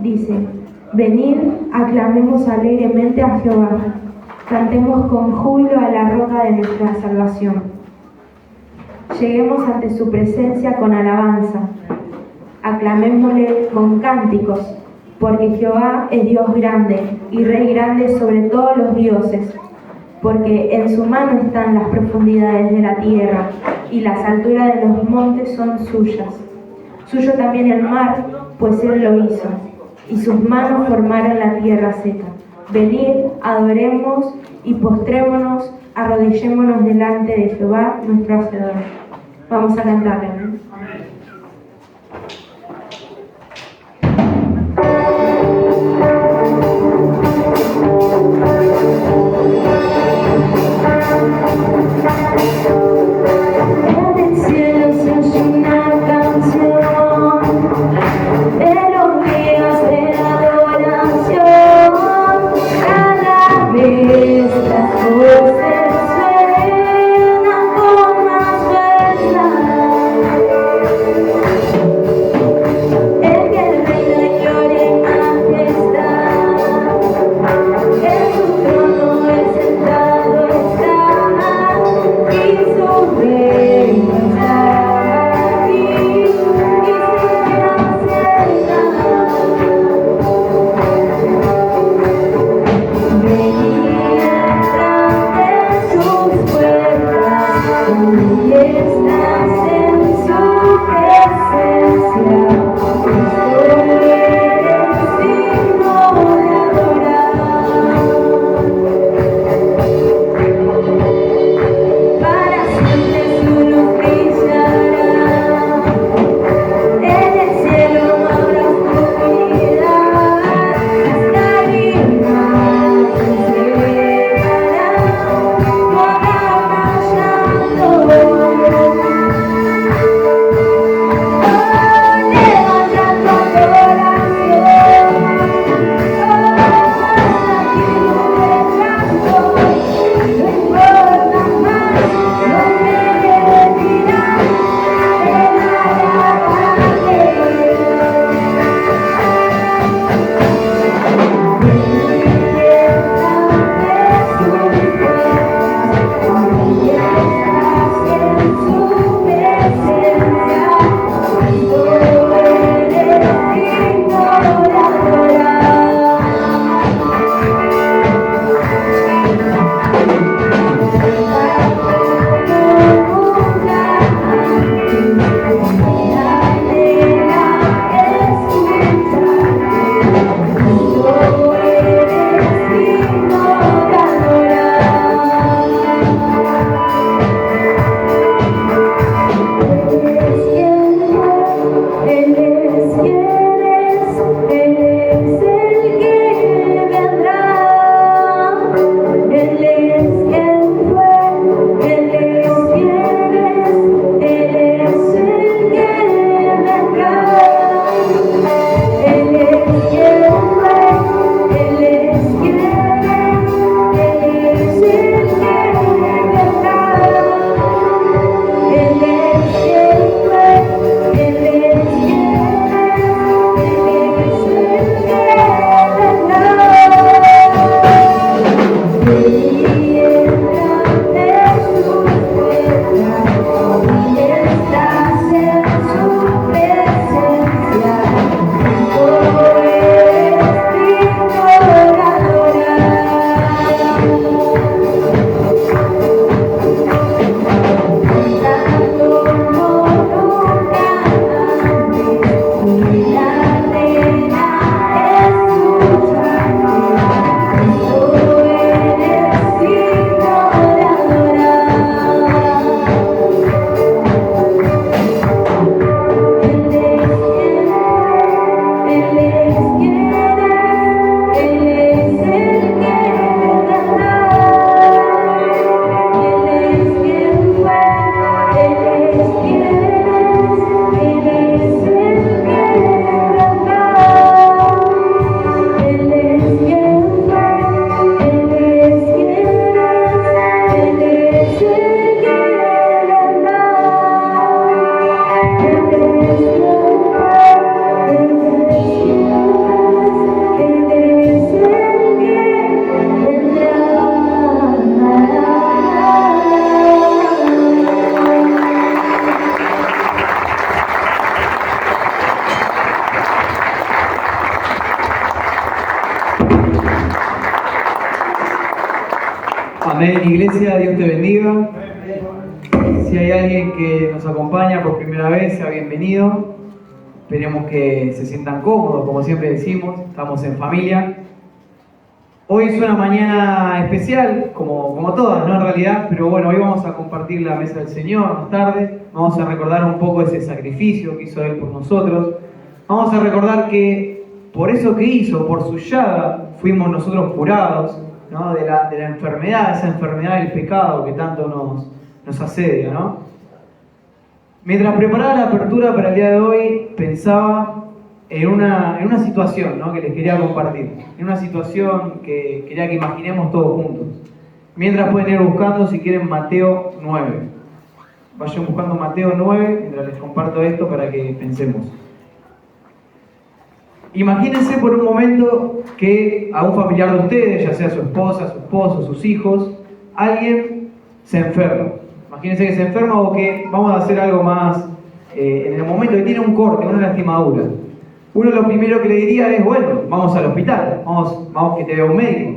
dice: venid, aclamemos alegremente a Jehová, cantemos con júbilo a la roca de nuestra salvación. Lleguemos ante su presencia con alabanza, aclamémosle con cánticos, porque Jehová es Dios grande y Rey grande sobre todos los dioses, porque en su mano están las profundidades de la tierra y las alturas de los montes son suyas. Suyo también el mar, pues él lo hizo, y sus manos formaron la tierra seca. Venid, adoremos y postrémonos, arrodillémonos delante de Jehová, nuestro Hacedor. Vamos a cantarle, ¿no? Las voces suenan con más fuerza. Amén, iglesia, Dios te bendiga. Si hay alguien que nos acompaña por primera vez, sea bienvenido. Esperemos que se sientan cómodos, como siempre decimos, estamos en familia. Hoy es una mañana especial, como todas, ¿no? En realidad, pero bueno, hoy vamos a compartir la mesa del Señor más tarde. Vamos a recordar un poco ese sacrificio que hizo Él por nosotros. Vamos a recordar que por eso que hizo, por su llaga, fuimos nosotros curados, ¿no? de la enfermedad, esa enfermedad del pecado que tanto nos asedia, ¿no? Mientras preparaba la apertura para el día de hoy, pensaba en una situación, ¿no? que les quería compartir. En una situación que quería que imaginemos todos juntos. Mientras pueden ir buscando, si quieren, Mateo 9. Vayan buscando Mateo 9, mientras les comparto esto para que pensemos. Imagínense por un momento que a un familiar de ustedes, ya sea su esposa, su esposo, sus hijos, alguien se enferma. Imagínense que se enferma o que vamos a hacer algo más en el momento que tiene un corte, una lastimadura. Uno lo primero que le diría es, bueno, vamos al hospital, vamos que te vea un médico.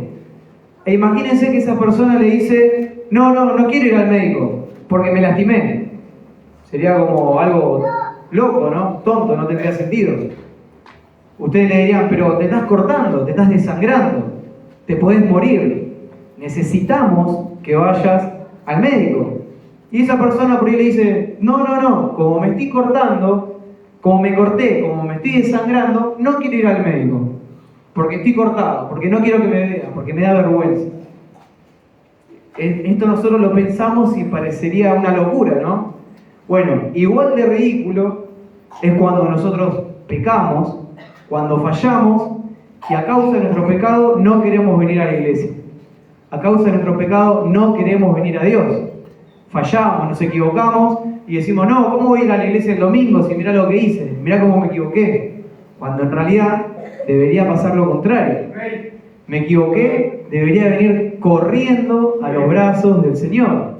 E imagínense que esa persona le dice, no quiero ir al médico porque me lastimé. Sería como algo loco, ¿no? Tonto, no tendría sentido. Ustedes le dirían, pero te estás cortando, te estás desangrando, te podés morir. Necesitamos que vayas al médico. Y esa persona por ahí le dice, no, como me estoy cortando, como me corté, como me estoy desangrando, no quiero ir al médico. Porque estoy cortado, porque no quiero que me vean, porque me da vergüenza. Esto nosotros lo pensamos y parecería una locura, ¿no? Bueno, igual de ridículo es cuando nosotros pecamos, cuando fallamos y a causa de nuestro pecado no queremos venir a la iglesia. A causa de nuestro pecado no queremos venir a Dios. Fallamos, nos equivocamos y decimos, no, ¿cómo voy a ir a la iglesia el domingo si mirá lo que hice? Mirá cómo me equivoqué. Cuando en realidad debería pasar lo contrario. Me equivoqué, debería venir corriendo a los brazos del Señor.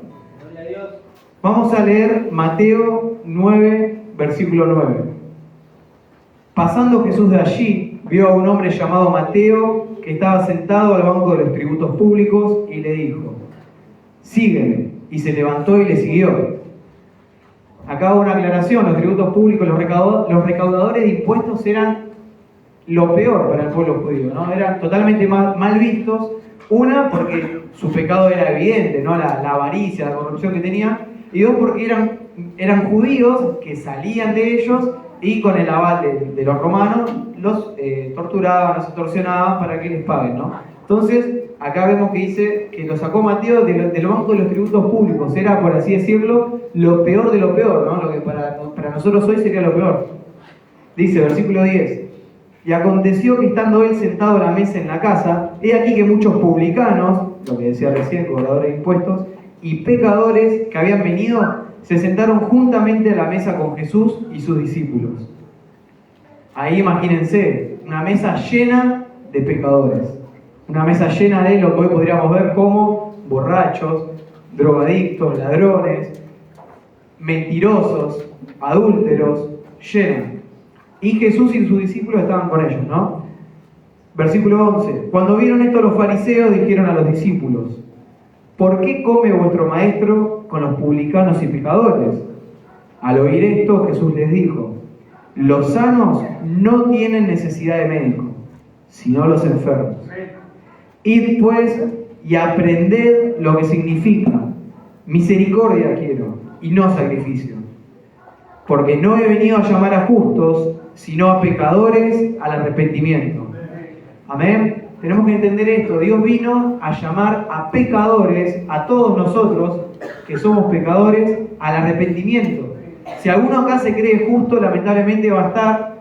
Vamos a leer Mateo 9, versículo 9. Pasando Jesús de allí, vio a un hombre llamado Mateo que estaba sentado al banco de los tributos públicos y le dijo, sígueme. Y se levantó y le siguió. Acá hago una aclaración, los tributos públicos, los recaudadores de impuestos eran lo peor para el pueblo judío, ¿no? Eran totalmente mal vistos. Una, porque su pecado era evidente, ¿no? La avaricia, la corrupción que tenía. Y dos, porque eran judíos que salían de ellos y con el aval de los romanos los torturaban, los extorsionaban para que les paguen, ¿no? Entonces, acá vemos que dice que lo sacó Mateo del banco de los tributos públicos. Era, por así decirlo, lo peor de lo peor, ¿no? Lo que para nosotros hoy sería lo peor. Dice, versículo 10. Y aconteció que estando él sentado a la mesa en la casa, he aquí que muchos publicanos, lo que decía recién, cobradores de impuestos, y pecadores que habían venido, se sentaron juntamente a la mesa con Jesús y sus discípulos. Ahí imagínense, una mesa llena de pecadores. Una mesa llena de lo que hoy podríamos ver como borrachos, drogadictos, ladrones, mentirosos, adúlteros, llena. Y Jesús y sus discípulos estaban con ellos, ¿no? Versículo 11. Cuando vieron esto los fariseos dijeron a los discípulos, ¿por qué come vuestro maestro con los publicanos y pecadores? Al oír esto Jesús les dijo, los sanos no tienen necesidad de médico, sino los enfermos. Id pues y aprended lo que significa, misericordia quiero y no sacrificio. Porque no he venido a llamar a justos, sino a pecadores al arrepentimiento. Amén. Tenemos que entender esto. Dios vino a llamar a pecadores, a todos nosotros que somos pecadores, al arrepentimiento. Si alguno acá se cree justo, lamentablemente va a estar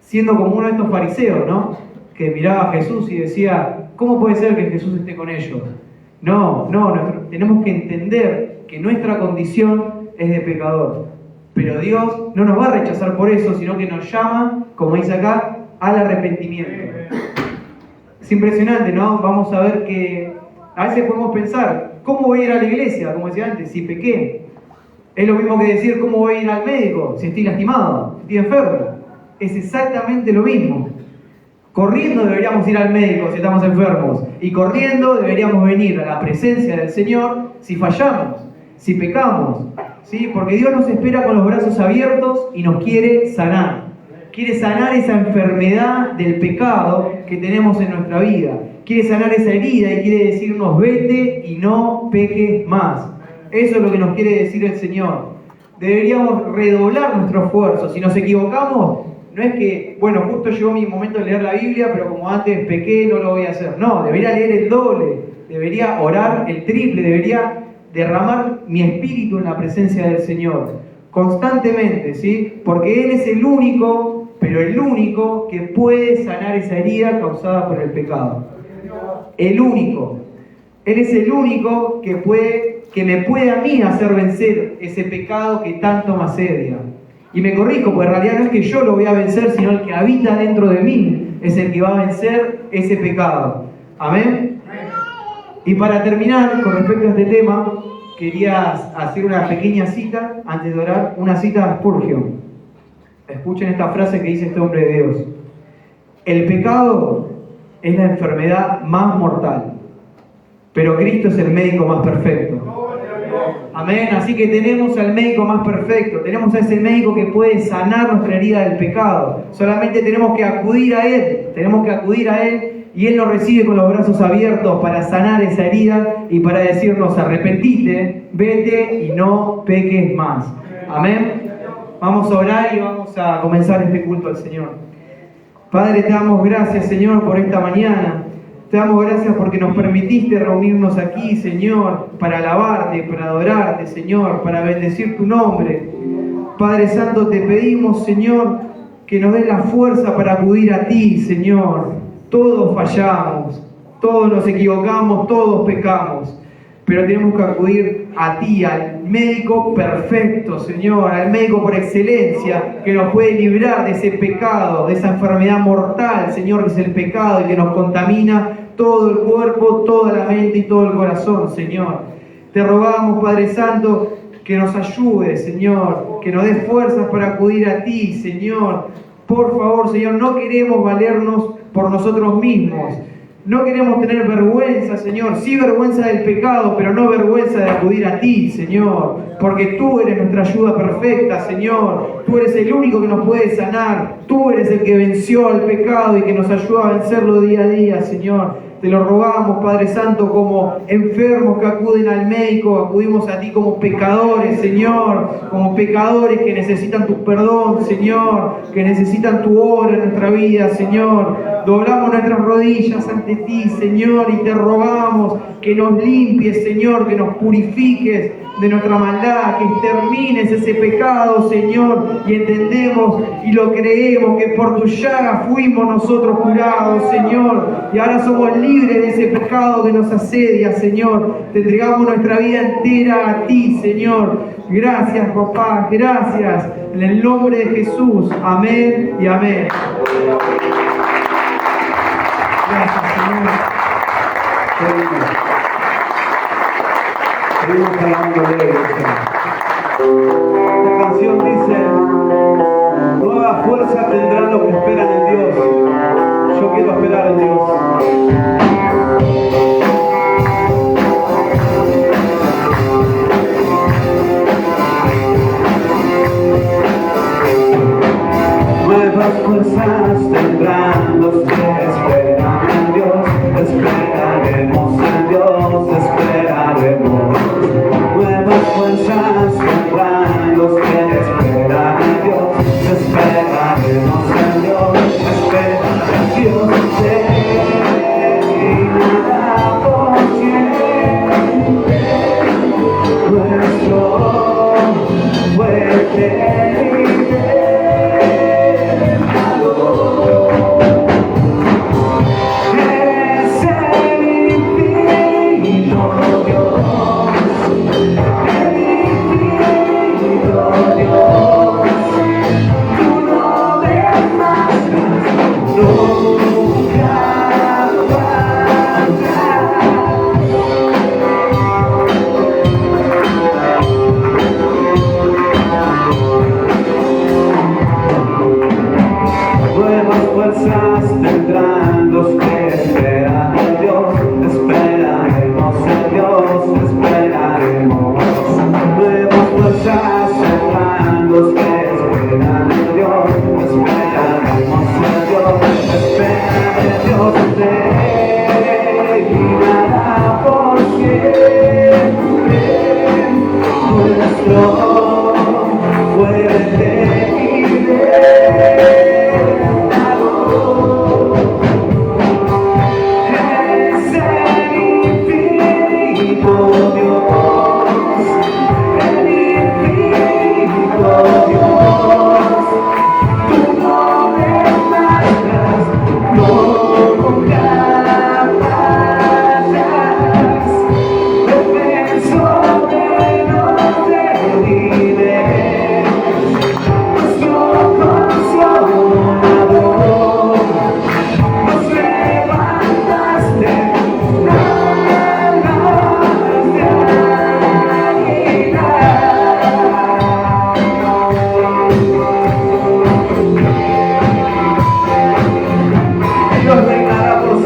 siendo como uno de estos fariseos, ¿no? Que miraba a Jesús y decía, ¿cómo puede ser que Jesús esté con ellos? No, tenemos que entender que nuestra condición es de pecador. Pero Dios no nos va a rechazar por eso, sino que nos llama, como dice acá, al arrepentimiento. Es impresionante, ¿no? Vamos a ver que a veces podemos pensar, ¿cómo voy a ir a la iglesia? Como decía antes, si pequé. Es lo mismo que decir, ¿cómo voy a ir al médico? Si estoy lastimado, si estoy enfermo. Es exactamente lo mismo. Corriendo deberíamos ir al médico si estamos enfermos. Y corriendo deberíamos venir a la presencia del Señor si fallamos, si pecamos. ¿Sí? Porque Dios nos espera con los brazos abiertos y nos quiere sanar. Quiere sanar esa enfermedad del pecado que tenemos en nuestra vida. Quiere sanar esa herida y quiere decirnos: vete y no peques más. Eso es lo que nos quiere decir el Señor. Deberíamos redoblar nuestro esfuerzo. Si nos equivocamos, no es que, bueno, justo llegó mi momento de leer la Biblia, pero como antes pequé, no lo voy a hacer. No, debería leer el doble, debería orar el triple, debería derramar mi espíritu en la presencia del Señor, constantemente, ¿sí? Porque Él es el único, pero el único que puede sanar esa herida causada por el pecado. El único. Él es el único que me puede a mí hacer vencer ese pecado que tanto me asedia. Y me corrijo, porque en realidad no es que yo lo voy a vencer, sino el que habita dentro de mí es el que va a vencer ese pecado. ¿Amén? Y para terminar, con respecto a este tema, quería hacer una pequeña cita, antes de orar, una cita de Spurgeon. Escuchen esta frase que dice este hombre de Dios. El pecado es la enfermedad más mortal, pero Cristo es el médico más perfecto. Amén. Así que tenemos al médico más perfecto, tenemos a ese médico que puede sanar nuestra herida del pecado. Solamente tenemos que acudir a Él, y Él nos recibe con los brazos abiertos para sanar esa herida y para decirnos: arrepentite, vete y no peques más. Amén. Vamos a orar y vamos a comenzar este culto al Señor. Padre, te damos gracias, Señor, por esta mañana. Te damos gracias porque nos permitiste reunirnos aquí, Señor, para alabarte, para adorarte, Señor, para bendecir tu nombre. Padre Santo, te pedimos, Señor, que nos des la fuerza para acudir a ti, Señor. Todos fallamos, todos nos equivocamos, todos pecamos, pero tenemos que acudir a ti, al médico perfecto, Señor, al médico por excelencia, que nos puede librar de ese pecado, de esa enfermedad mortal, Señor, que es el pecado y que nos contamina todo el cuerpo, toda la mente y todo el corazón, Señor. Te rogamos, Padre Santo, que nos ayudes, Señor, que nos des fuerzas para acudir a ti, Señor. Por favor, Señor, no queremos valernos por nosotros mismos. No queremos tener vergüenza, Señor. Sí, vergüenza del pecado, pero no vergüenza de acudir a ti, Señor. Porque tú eres nuestra ayuda perfecta, Señor. Tú eres el único que nos puede sanar. Tú eres el que venció al pecado y que nos ayuda a vencerlo día a día, Señor. Te lo rogamos, Padre Santo, como enfermos que acuden al médico, acudimos a ti como pecadores, Señor, como pecadores que necesitan tu perdón, Señor, que necesitan tu obra en nuestra vida, Señor. Doblamos nuestras rodillas ante ti, Señor, y te rogamos que nos limpies, Señor, que nos purifiques de nuestra maldad, que extermines ese pecado, Señor, y entendemos y lo creemos que por tu llaga fuimos nosotros curados, Señor, y ahora somos libres de ese pecado que nos asedia, Señor. Te entregamos nuestra vida entera a ti, Señor. Gracias, papá, gracias, en el nombre de Jesús, amén y amén. Gracias, Señor. Seguimos hablando de Él. Esta canción dice: nueva fuerza tendrán los que esperan en Dios. Yo quiero esperar en Dios. Nuevas fuerzas tendrán los que esperan en Dios. Esperaremos en Dios, esperaremos. Nuevas fuerzas tendrán los que esperan en Dios. Esperaremos en Dios, esperaremos. fuerzas tendrán los que esperan en Dios. Esperaremos en Dios, esperaremos. Nuevas fuerzas tendrán los que esperan en Dios. Esperaremos en Dios, esperan en Dios. Reinará por siempre nuestro fuerte y Dios reinará por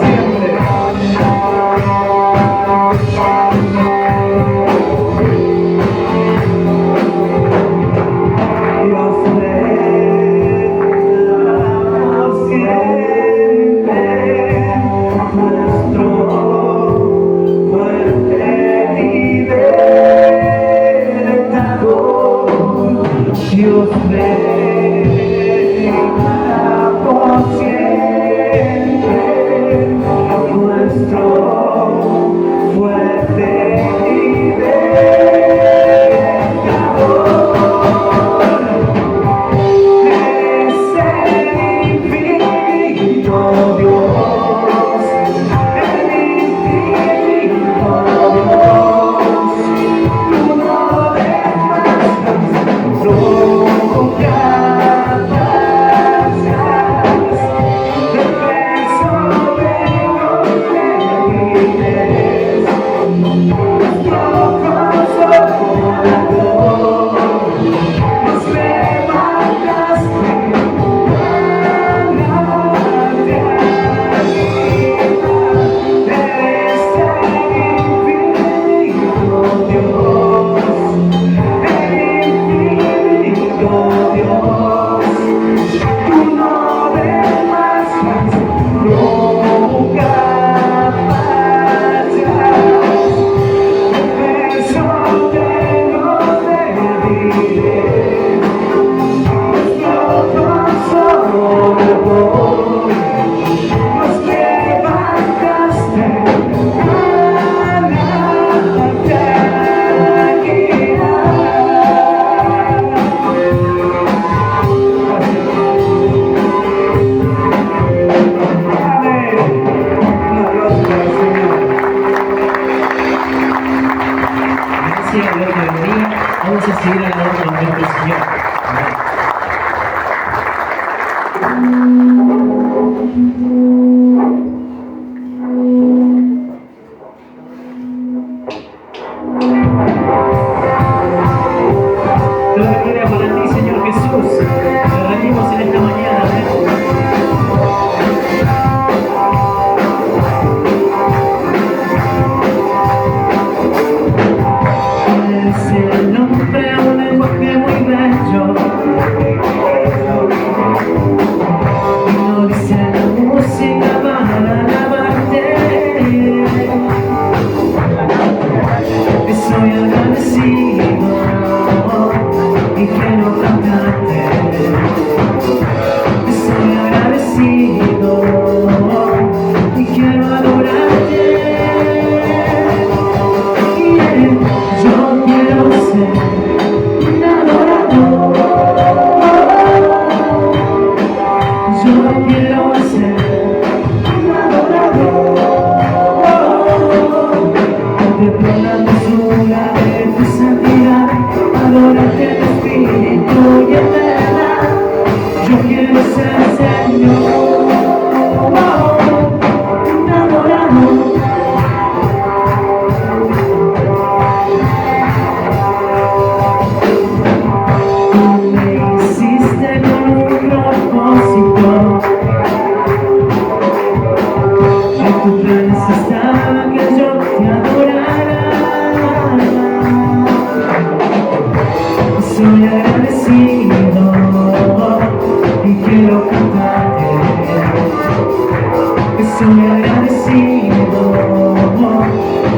Estoy agradecido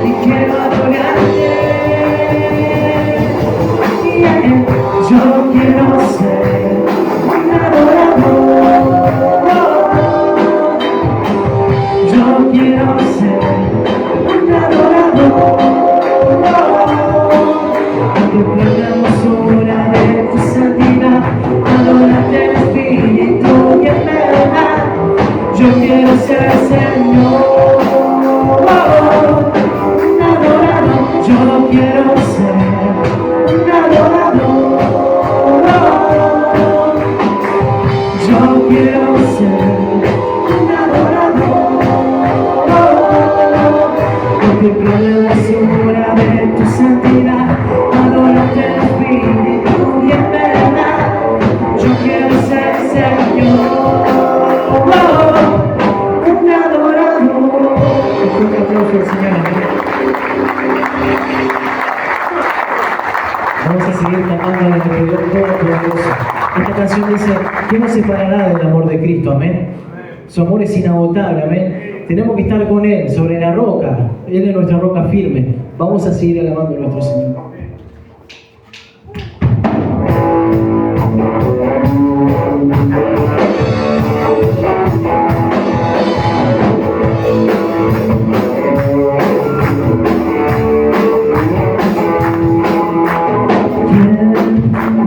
y quiero adorarte. Yo quiero ser un adorador. Yo quiero ser un adorador. Porque la hermosura de tu santidad, adorarte en espíritu y en verdad. Yo quiero ser Señor, un adorador. Yo quiero ser un adorador. Yo quiero ser un adorador. Contemplar la hermosura de tu santidad, adorarte en espíritu y en verdad. Yo quiero ser Señor, un adorador. Un aplauso al Señor. Vamos a seguir cantando en el Creador Todopoderoso. Esta canción dice: ¿quién nos separará del amor de Cristo? Amén. Su amor es inagotable, amén. Tenemos que estar con Él, sobre la roca. Él es nuestra roca firme. Vamos a seguir alabando a nuestro Señor.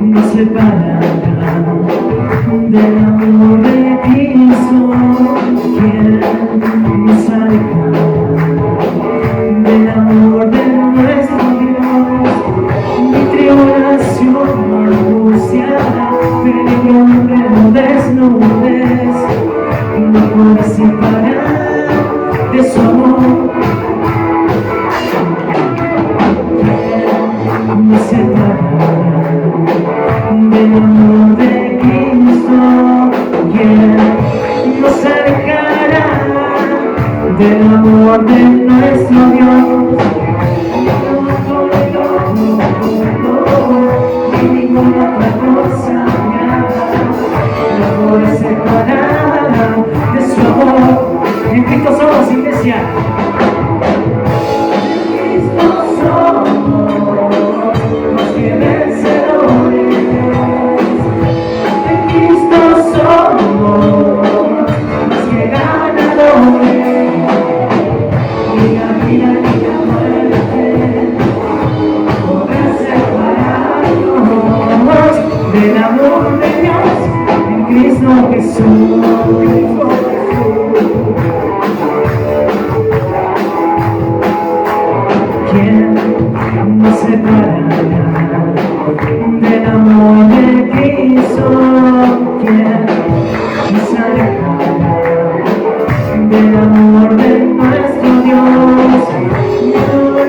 Nos separará del amor de Cristo. ¿Quién nos alejará del amor de nuestro Dios? Mi tribulación no angustiará, peligro no desnudez, no podrá separar de su amor. ¿Quién nos separará del amor de Cristo? ¿Quién nos alejará del amor de nuestro Dios? Y ninguna otra cosa me hará, no podré separar de su amor. En Cristo somos iglesia. En Cristo somos más que vencedores. En Cristo somos más que ganadores. Ni la vida ni la muerte podrán separarnos del amor de Dios en Cristo Jesús. ¿Quién nos separará del amor de Cristo? ¿Quién nos alejará del amor de nuestro Dios? Ni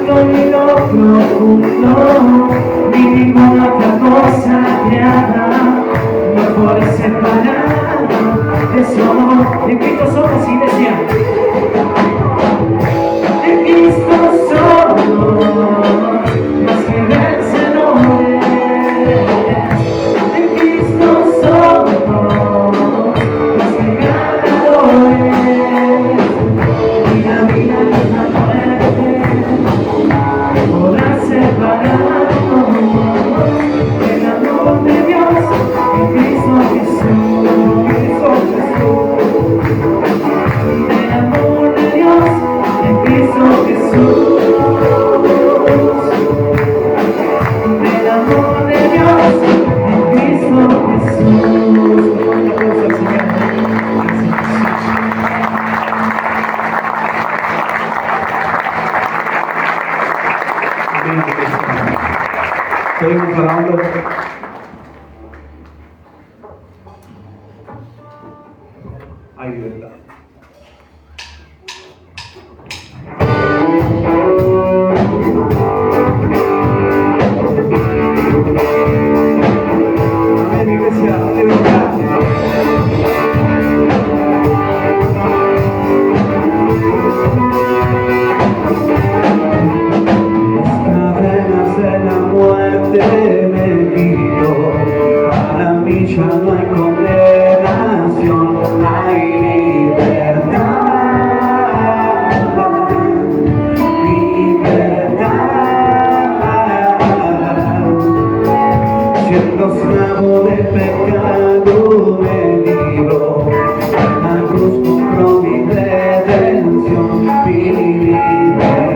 lo ni lo profundo, ni ninguna otra cosa creada no puede separar de su amor. En Cristo somos iglesia. En Cristo somos más que vencedores. En Cristo somos más que ganadores. Ni la vida ni la muerte podrán separarnos del amor de Dios en Cristo Jesús. Cristo Jesús. Del amor de Dios en Cristo Jesús. Del amor de Dios en Cristo Jesús. Un aplauso al Señor. Seguimos alabando. Hay libertad. Amén, iglesia, libertad. Las cadenas de la muerte me los clavos del pecado me libró, en la cruz compró mi redención, mi libertad,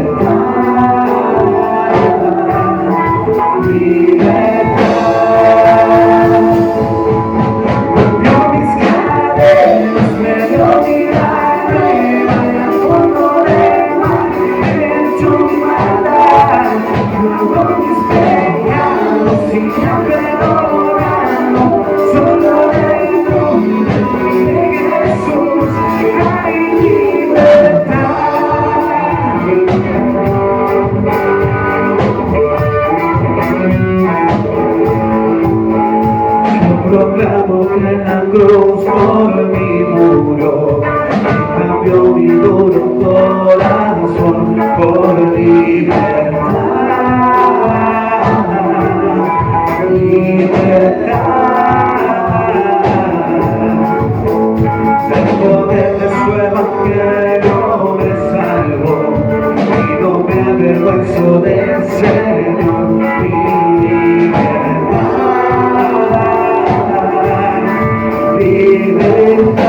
rompió mis cadenas, me dio mi gracia, vaya al fondo del mar, me echó mi maldad, lavó mis pecados y me ha perdonado, solo en el nombre de Jesús hay libertad. Yo proclamo que en la cruz por mi muro cambió mi duro corazón por libertad, libertad. El poder de su evangelio me salvó y no me avergüenzo del Señor, mi libertad, libertad.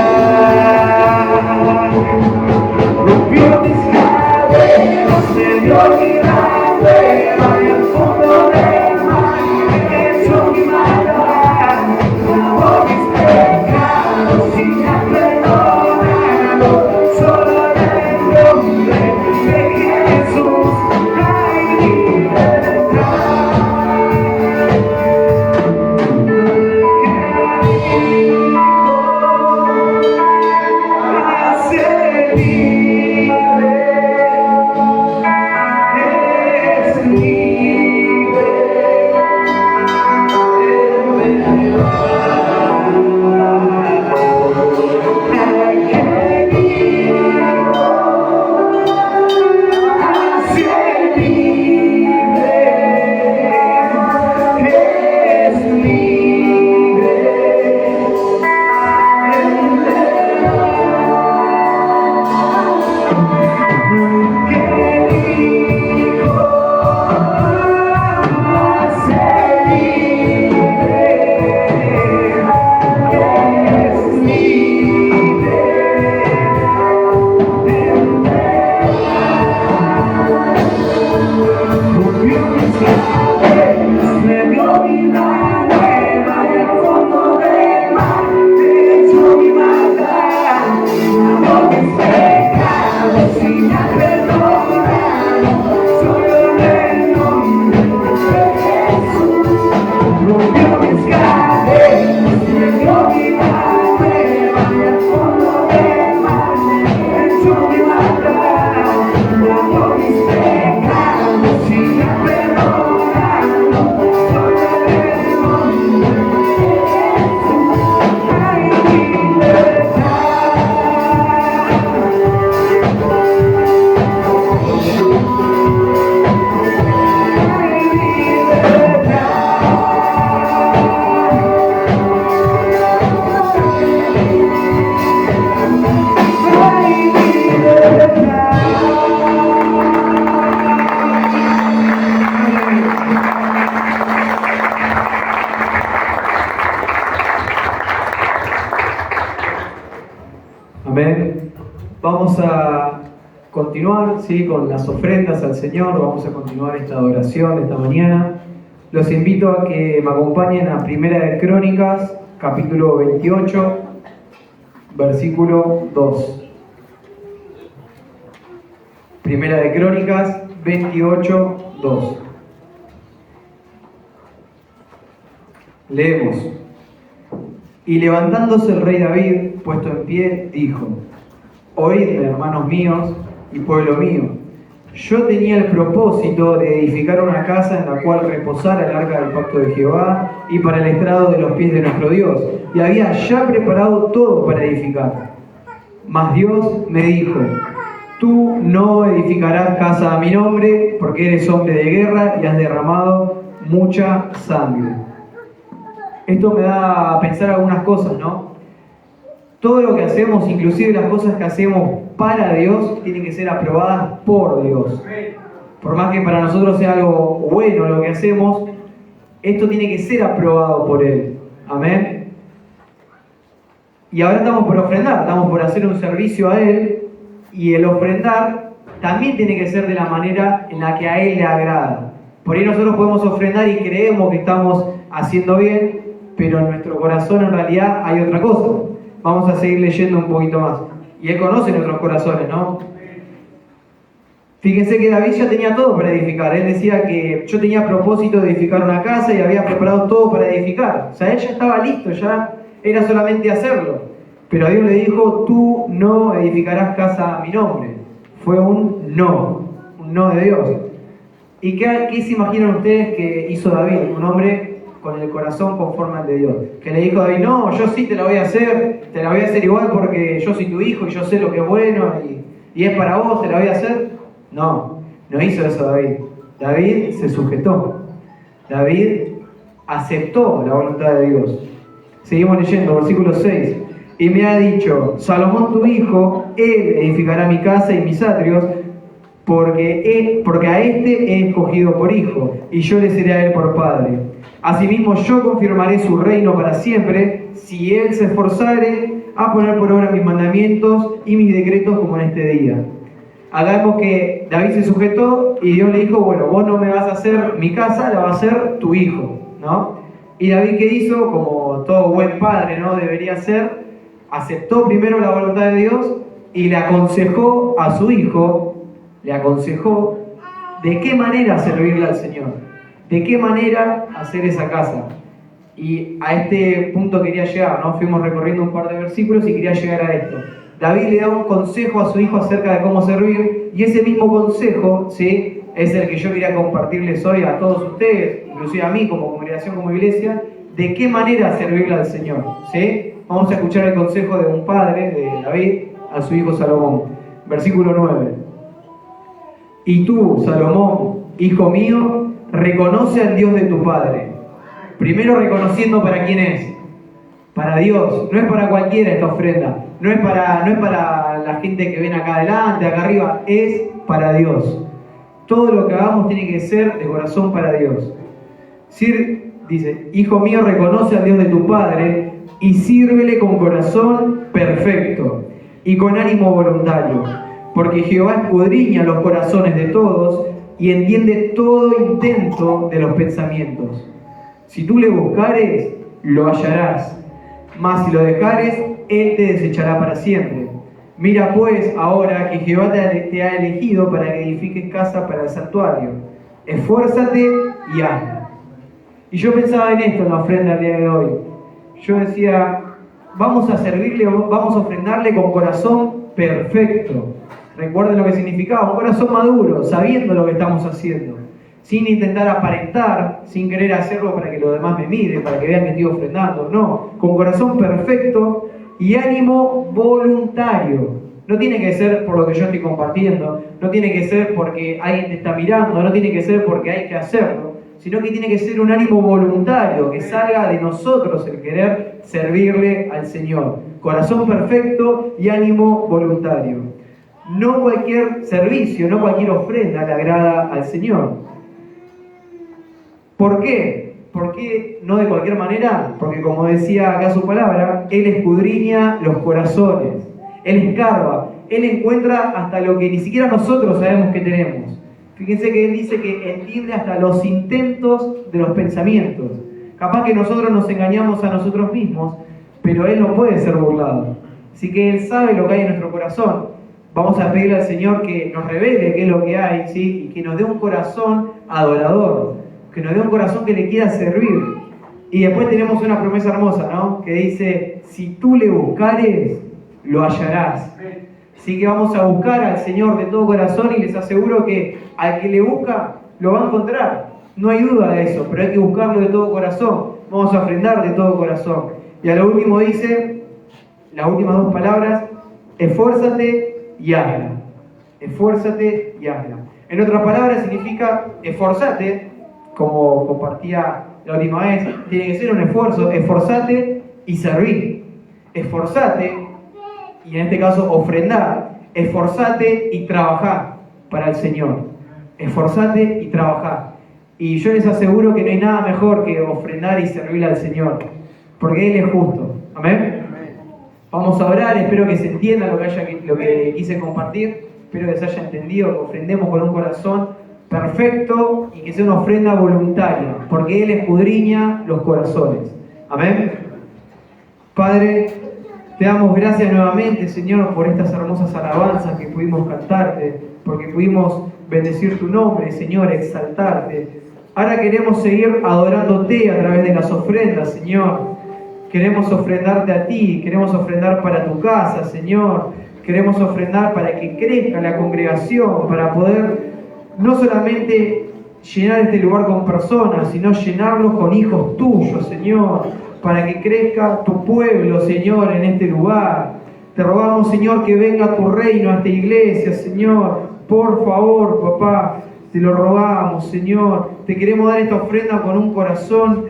Rompió mis cadenas, me dio mi grande, vaya al fondo del mar, me echó mi maldad, lavó mis pecados y me ha perdonado, solo en el nombre de Jesús hay libertad. Ser libre, es libre, Amén. Vamos a continuar, ¿sí?, con las ofrendas al Señor. Vamos a continuar esta adoración esta mañana. Los invito a que me acompañen a Primera de Crónicas, capítulo 28, versículo 2. Primera de Crónicas 28, 2. Leemos. Y levantándose el rey David, puesto en pie, dijo: Oídme, hermanos míos y pueblo mío. Yo tenía el propósito de edificar una casa en la cual reposara el arca del pacto de Jehová y para el estrado de los pies de nuestro Dios, y había ya preparado todo para edificar. Mas Dios me dijo: Tú no edificarás casa a mi nombre, porque eres hombre de guerra y has derramado mucha sangre. Esto me da a pensar algunas cosas, ¿no? Todo lo que hacemos, inclusive las cosas que hacemos para Dios, tienen que ser aprobadas por Dios. Por más que para nosotros sea algo bueno lo que hacemos, Esto tiene que ser aprobado por Él. Amén. Y ahora estamos por ofrendar, estamos por hacer un servicio a Él, y el ofrendar también tiene que ser de la manera en la que a Él le agrada. Por ahí nosotros podemos ofrendar y creemos que estamos haciendo bien, pero en nuestro corazón en realidad hay otra cosa. Vamos a seguir leyendo un poquito más. Y Él conoce nuestros corazones, ¿no? Fíjense que David ya tenía todo para edificar. Él decía que yo tenía propósito de edificar una casa y había preparado todo para edificar. O sea, él ya estaba listo, ya era solamente hacerlo. Pero Dios le dijo, tú no edificarás casa a mi nombre. Fue un no de Dios. ¿Y qué se imaginan ustedes que hizo David? Un hombre con el corazón conforme al de Dios. Que le dijo a David, no, yo sí te la voy a hacer igual porque yo soy tu hijo y yo sé lo que es bueno y es para vos, te la voy a hacer. No hizo eso David. David se sujetó. David aceptó la voluntad de Dios. Seguimos leyendo, versículo 6. Y me ha dicho, Salomón tu hijo, él edificará mi casa y mis atrios, porque a este he escogido por hijo, y yo le seré a él por padre. Asimismo yo confirmaré su reino para siempre, si él se esforzare a poner por obra mis mandamientos y mis decretos como en este día. Hagamos que David se sujetó y Dios le dijo, bueno, vos no me vas a hacer mi casa, la va a hacer tu hijo, ¿no? Y David, ¿qué hizo? Como todo buen padre, ¿no? Debería ser, aceptó primero la voluntad de Dios y le aconsejó a su hijo, de qué manera servirle al Señor, de qué manera hacer esa casa. Y a este punto quería llegar, ¿no? Fuimos recorriendo un par de versículos y quería llegar a esto. David le da un consejo a su hijo acerca de cómo servir, y ese mismo consejo, ¿sí?, es el que yo quería compartirles hoy a todos ustedes, inclusive a mí como congregación, como iglesia, de qué manera servirle al Señor, ¿sí? Vamos a escuchar el consejo de un padre, de David, a su hijo Salomón. Versículo 9. Y tú, Salomón, hijo mío, reconoce al Dios de tu padre. Primero reconociendo para quién es. Para Dios, no es para cualquiera esta ofrenda, no es para la gente que ven acá adelante, acá arriba, es para Dios. Todo lo que hagamos tiene que ser de corazón para Dios. Dice, hijo mío, reconoce al Dios de tu Padre y sírvele con corazón perfecto y con ánimo voluntario, porque Jehová escudriña los corazones de todos y entiende todo intento de los pensamientos. Si tú le buscares, lo hallarás. Mas si lo dejares, Él te desechará para siempre. Mira pues ahora que Jehová te ha elegido para que edifiques casa para el santuario. Esfuérzate y hazla. Y yo pensaba en esto en la ofrenda del día de hoy. Yo decía, vamos a servirle, vamos a ofrendarle con corazón perfecto. Recuerden lo que significaba, un corazón maduro, sabiendo lo que estamos haciendo. Sin intentar aparentar, sin querer hacerlo para que los demás me miren, para que vean que estoy ofrendando. No, con corazón perfecto y ánimo voluntario. No tiene que ser por lo que yo estoy compartiendo, no tiene que ser porque alguien te está mirando, no tiene que ser porque hay que hacerlo, sino que tiene que ser un ánimo voluntario, que salga de nosotros el querer servirle al Señor. Corazón perfecto y ánimo voluntario. No cualquier servicio, no cualquier ofrenda le agrada al Señor. ¿Por qué? ¿Por qué no de cualquier manera? Porque como decía acá su palabra, Él escudriña los corazones, Él escarba, Él encuentra hasta lo que ni siquiera nosotros sabemos que tenemos. Fíjense que Él dice que entiende hasta los intentos de los pensamientos. Capaz que nosotros nos engañamos a nosotros mismos, pero Él no puede ser burlado. Así que Él sabe lo que hay en nuestro corazón. Vamos a pedirle al Señor que nos revele qué es lo que hay, ¿sí? Y que nos dé un corazón adorador, que nos dé un corazón que le quiera servir. Y después tenemos una promesa hermosa, ¿no? Que dice, si tú le buscares, lo hallarás. Así que vamos a buscar al Señor de todo corazón y les aseguro que al que le busca, lo va a encontrar. No hay duda de eso, pero hay que buscarlo de todo corazón. Vamos a ofrendar de todo corazón. Y a lo último dice, las últimas dos palabras, esfuérzate y hazla. Esfuérzate y hazla. En otras palabras significa esforzate, como compartía la última vez, tiene que ser un esfuerzo, esforzate y servir. Esforzate, y en este caso ofrendar, esforzate y trabajar para el Señor. Esforzate y trabajar. Y yo les aseguro que no hay nada mejor que ofrendar y servirle al Señor, porque Él es justo. Amén. Vamos a orar, espero que se entienda lo que quise compartir, espero que se haya entendido, que ofrendemos con un corazón perfecto y que sea una ofrenda voluntaria, porque Él escudriña los corazones. Amén. Padre, te damos gracias nuevamente, Señor, por estas hermosas alabanzas que pudimos cantarte, porque pudimos bendecir tu nombre, Señor, exaltarte. Ahora queremos seguir adorándote a través de las ofrendas, Señor. Queremos ofrendarte a ti, queremos ofrendar para tu casa, Señor. Queremos ofrendar para que crezca la congregación, para poder no solamente llenar este lugar con personas, sino llenarlo con hijos tuyos, Señor, para que crezca tu pueblo, Señor, en este lugar. Te rogamos, Señor, que venga tu reino a esta iglesia, Señor. Por favor, papá, te lo rogamos, Señor. Te queremos dar esta ofrenda con un corazón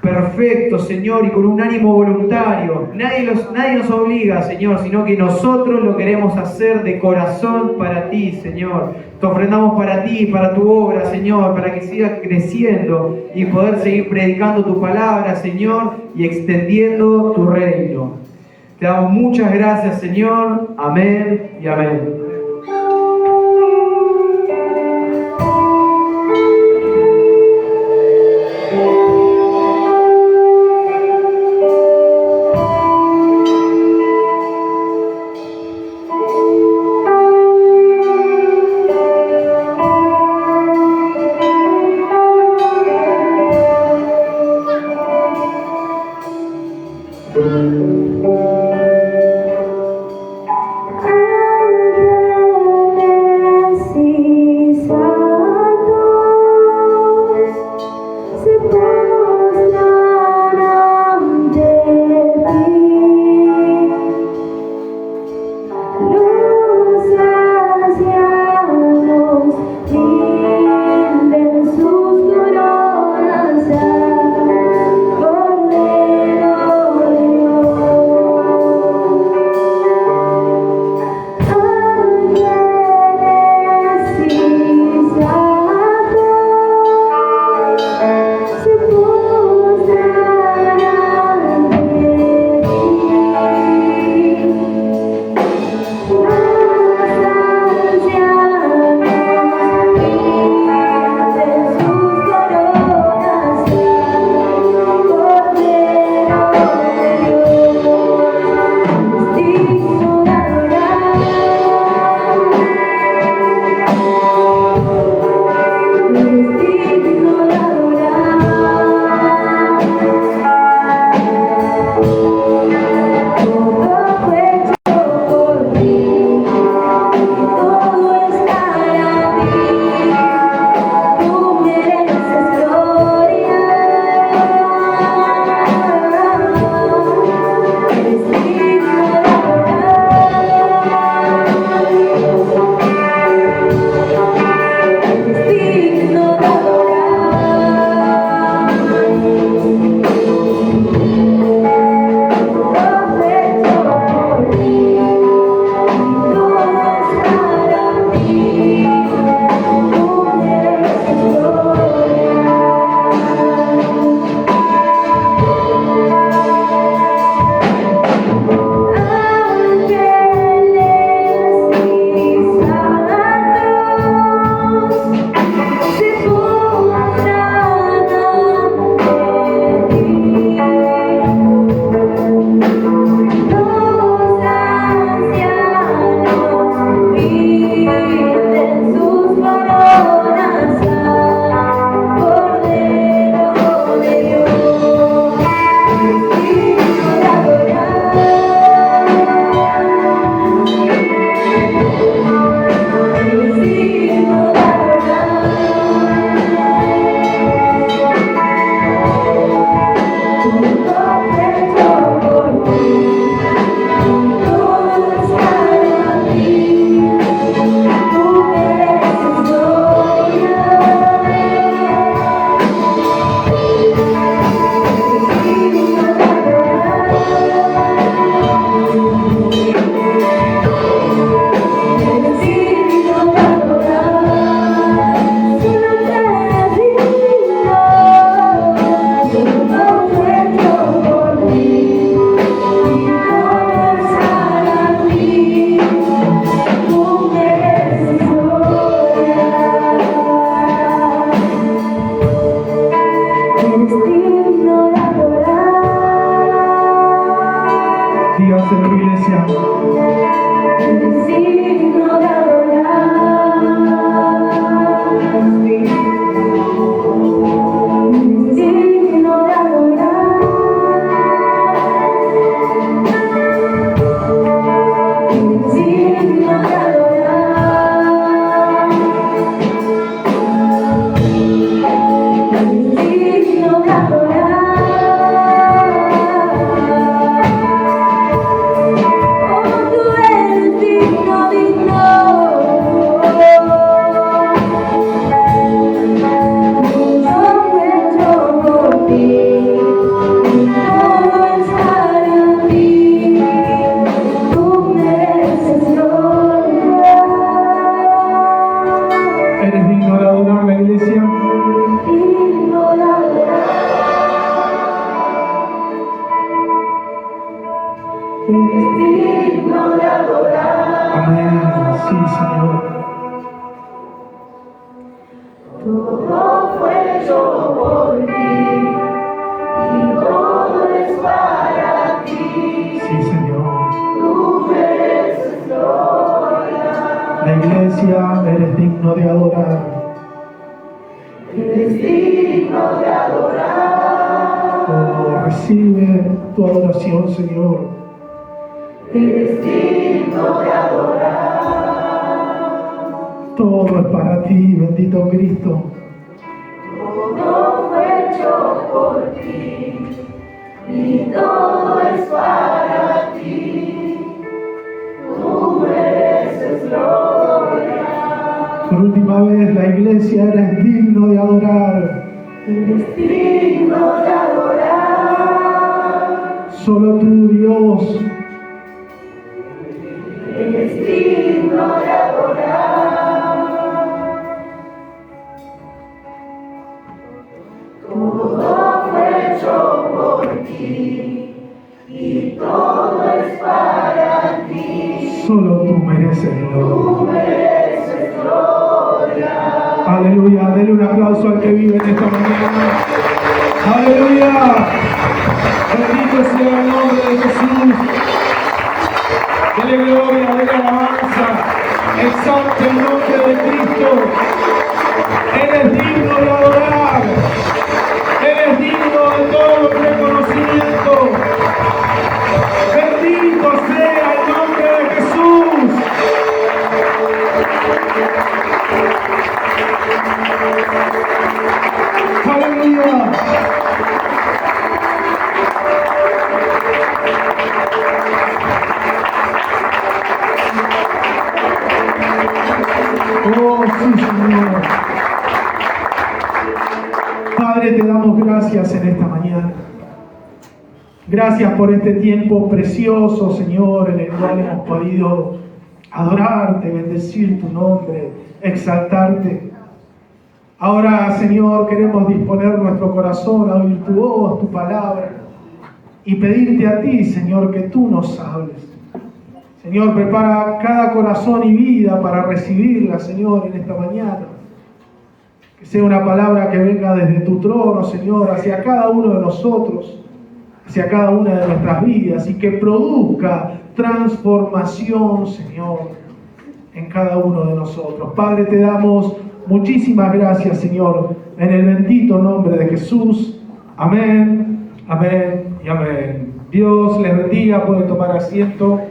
perfecto, Señor, y con un ánimo voluntario. Nadie nos obliga, Señor, sino que nosotros lo queremos hacer de corazón para ti, Señor. Te ofrendamos para ti, para tu obra, Señor, para que sigas creciendo y poder seguir predicando tu palabra, Señor, y extendiendo tu reino. Te damos muchas gracias, Señor. Amén y amén. Eres digno de adorar. Eres digno de adorar. Oh, recibe tu adoración, Señor. Eres digno de adorar. Todo es para ti, bendito Cristo. Todo fue hecho por ti y todo es para ti. Tú mereces gloria. Por última vez, la iglesia, eres digno de adorar. Eres digno de adorar. Solo tú, Dios. Eres digno de adorar. Todo fue hecho por ti y todo es para ti. Solo tú mereces gloria. Aleluya, denle un aplauso al que vive en esta mañana. Aleluya. Bendito sea el nombre de Jesús. Dele gloria, dele alabanza. Exalte el nombre de Cristo. Él es digno de adorar. Él es digno de todo reconocimiento. Bendito sea el nombre de Jesús. Aleluya. Oh, sí, Señor. Padre, te damos gracias en esta mañana. Gracias por este tiempo precioso, Señor, en el cual hemos podido adorarte, bendecir tu nombre, exaltarte. Ahora, Señor, queremos disponer nuestro corazón a oír tu voz, tu palabra, y pedirte a ti, Señor, que tú nos hables. Señor, prepara cada corazón y vida para recibirla, Señor, en esta mañana. Que sea una palabra que venga desde tu trono, Señor, hacia cada uno de nosotros, hacia cada una de nuestras vidas, y que produzca transformación, Señor, en cada uno de nosotros. Padre, te damos muchísimas gracias, Señor, en el bendito nombre de Jesús. Amén, amén y amén. Dios les bendiga, pueden tomar asiento.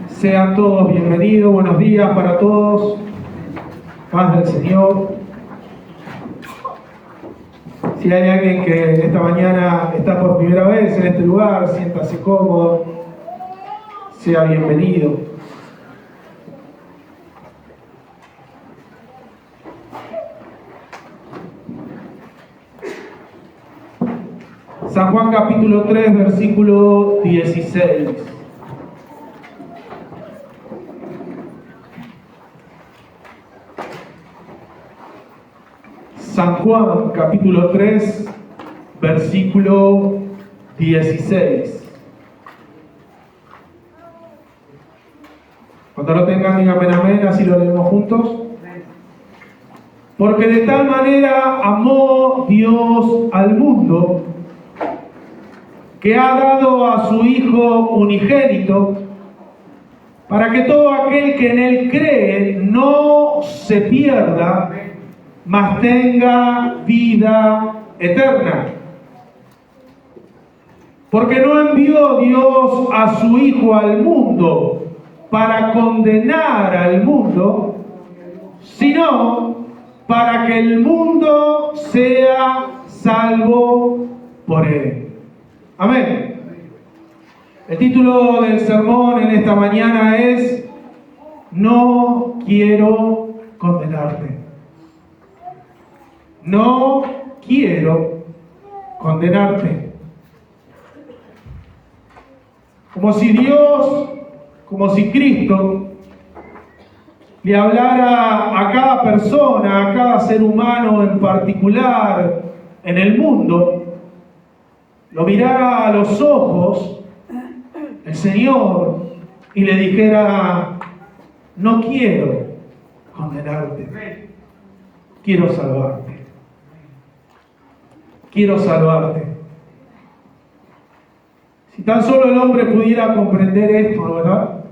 Sean todos bienvenidos, buenos días para todos. Paz del Señor. Si hay alguien que esta mañana está por primera vez en este lugar, siéntase cómodo, sea bienvenido. San Juan capítulo 3, versículo 16. San Juan capítulo 3, versículo 16. Cuando lo tengan, díganme amén, así lo leemos juntos. Porque de tal manera amó Dios al mundo, que ha dado a su Hijo unigénito, para que todo aquel que en Él cree no se pierda, mas tenga vida eterna. Porque no envió Dios a su Hijo al mundo para condenar al mundo, sino para que el mundo sea salvo por Él. Amén. El título del sermón en esta mañana es No quiero condenarte. No quiero condenarte. Como si Dios, como si Cristo le hablara a cada persona, a cada ser humano en particular en el mundo, lo mirara a los ojos el Señor y le dijera: no quiero condenarte, quiero salvarte, quiero salvarte. Si tan solo el hombre pudiera comprender esto, ¿verdad?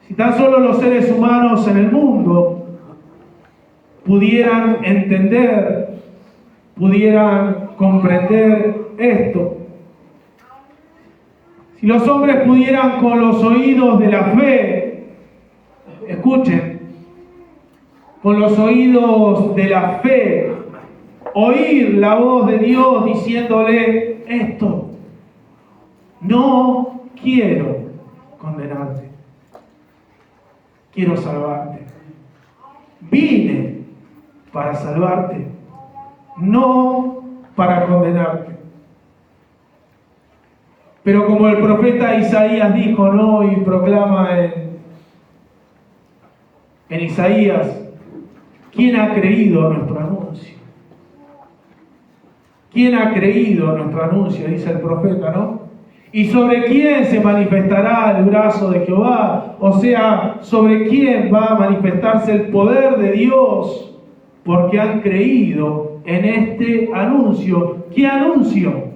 Si tan solo los seres humanos en el mundo pudieran entender, pudieran comprender esto. Si los hombres pudieran con los oídos de la fe, escuchen, con los oídos de la fe, oír la voz de Dios diciéndole esto: no quiero condenarte, quiero salvarte. Vine para salvarte, no para condenarte. Pero como el profeta Isaías dijo, ¿no? Y proclama en Isaías: ¿quién ha creído a nuestro anuncio? ¿Quién ha creído a nuestro anuncio? Dice el profeta, ¿no? ¿Y sobre quién se manifestará el brazo de Jehová? O sea, ¿sobre quién va a manifestarse el poder de Dios? Porque han creído en este anuncio. ¿Qué anuncio?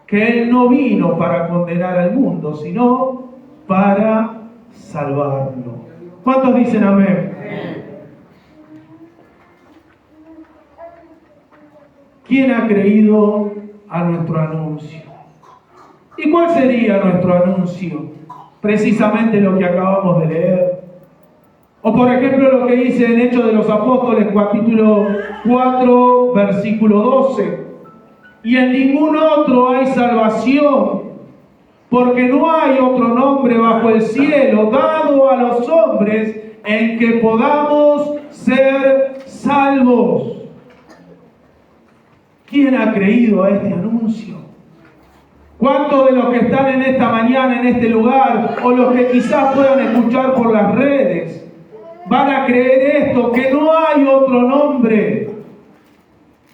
Que Él no vino para condenar al mundo, sino para salvarlo. ¿Cuántos dicen amén? ¿Quién ha creído a nuestro anuncio? ¿Y cuál sería nuestro anuncio? Precisamente lo que acabamos de leer. O por ejemplo lo que dice en Hechos de los Apóstoles, capítulo 4, versículo 12. Y en ningún otro hay salvación, porque no hay otro nombre bajo el cielo dado a los hombres en que podamos ser salvos. ¿Quién ha creído a este anuncio? ¿Cuántos de los que están en esta mañana, en este lugar, o los que quizás puedan escuchar por las redes, van a creer esto, que no hay otro nombre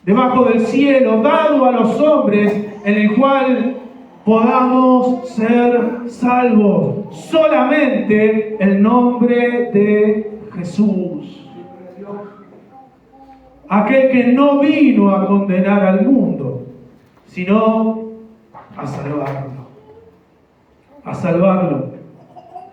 debajo del cielo dado a los hombres en el cual podamos ser salvos? Solamente el nombre de Jesús. Aquel que no vino a condenar al mundo, sino a salvarlo. A salvarlo.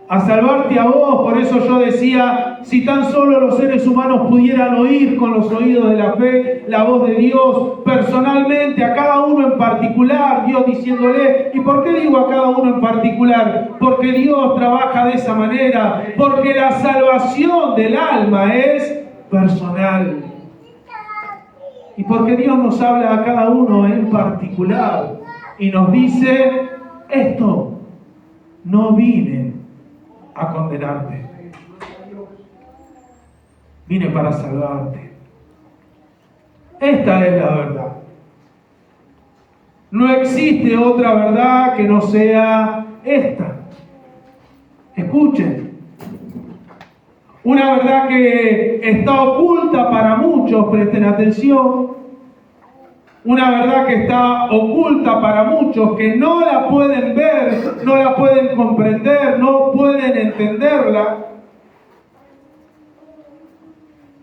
A salvarte a vos. Por eso yo decía, si tan solo los seres humanos pudieran oír con los oídos de la fe la voz de Dios personalmente, a cada uno en particular, Dios diciéndole. ¿Y por qué digo a cada uno en particular? Porque Dios trabaja de esa manera, porque la salvación del alma es personal. Y porque Dios nos habla a cada uno en particular y nos dice esto: no vine a condenarte, vine para salvarte. Esta es la verdad. No existe otra verdad que no sea esta. Escuchen. Una verdad que está oculta para muchos, presten atención. Una verdad que está oculta para muchos, que no la pueden ver, no la pueden comprender, no pueden entenderla.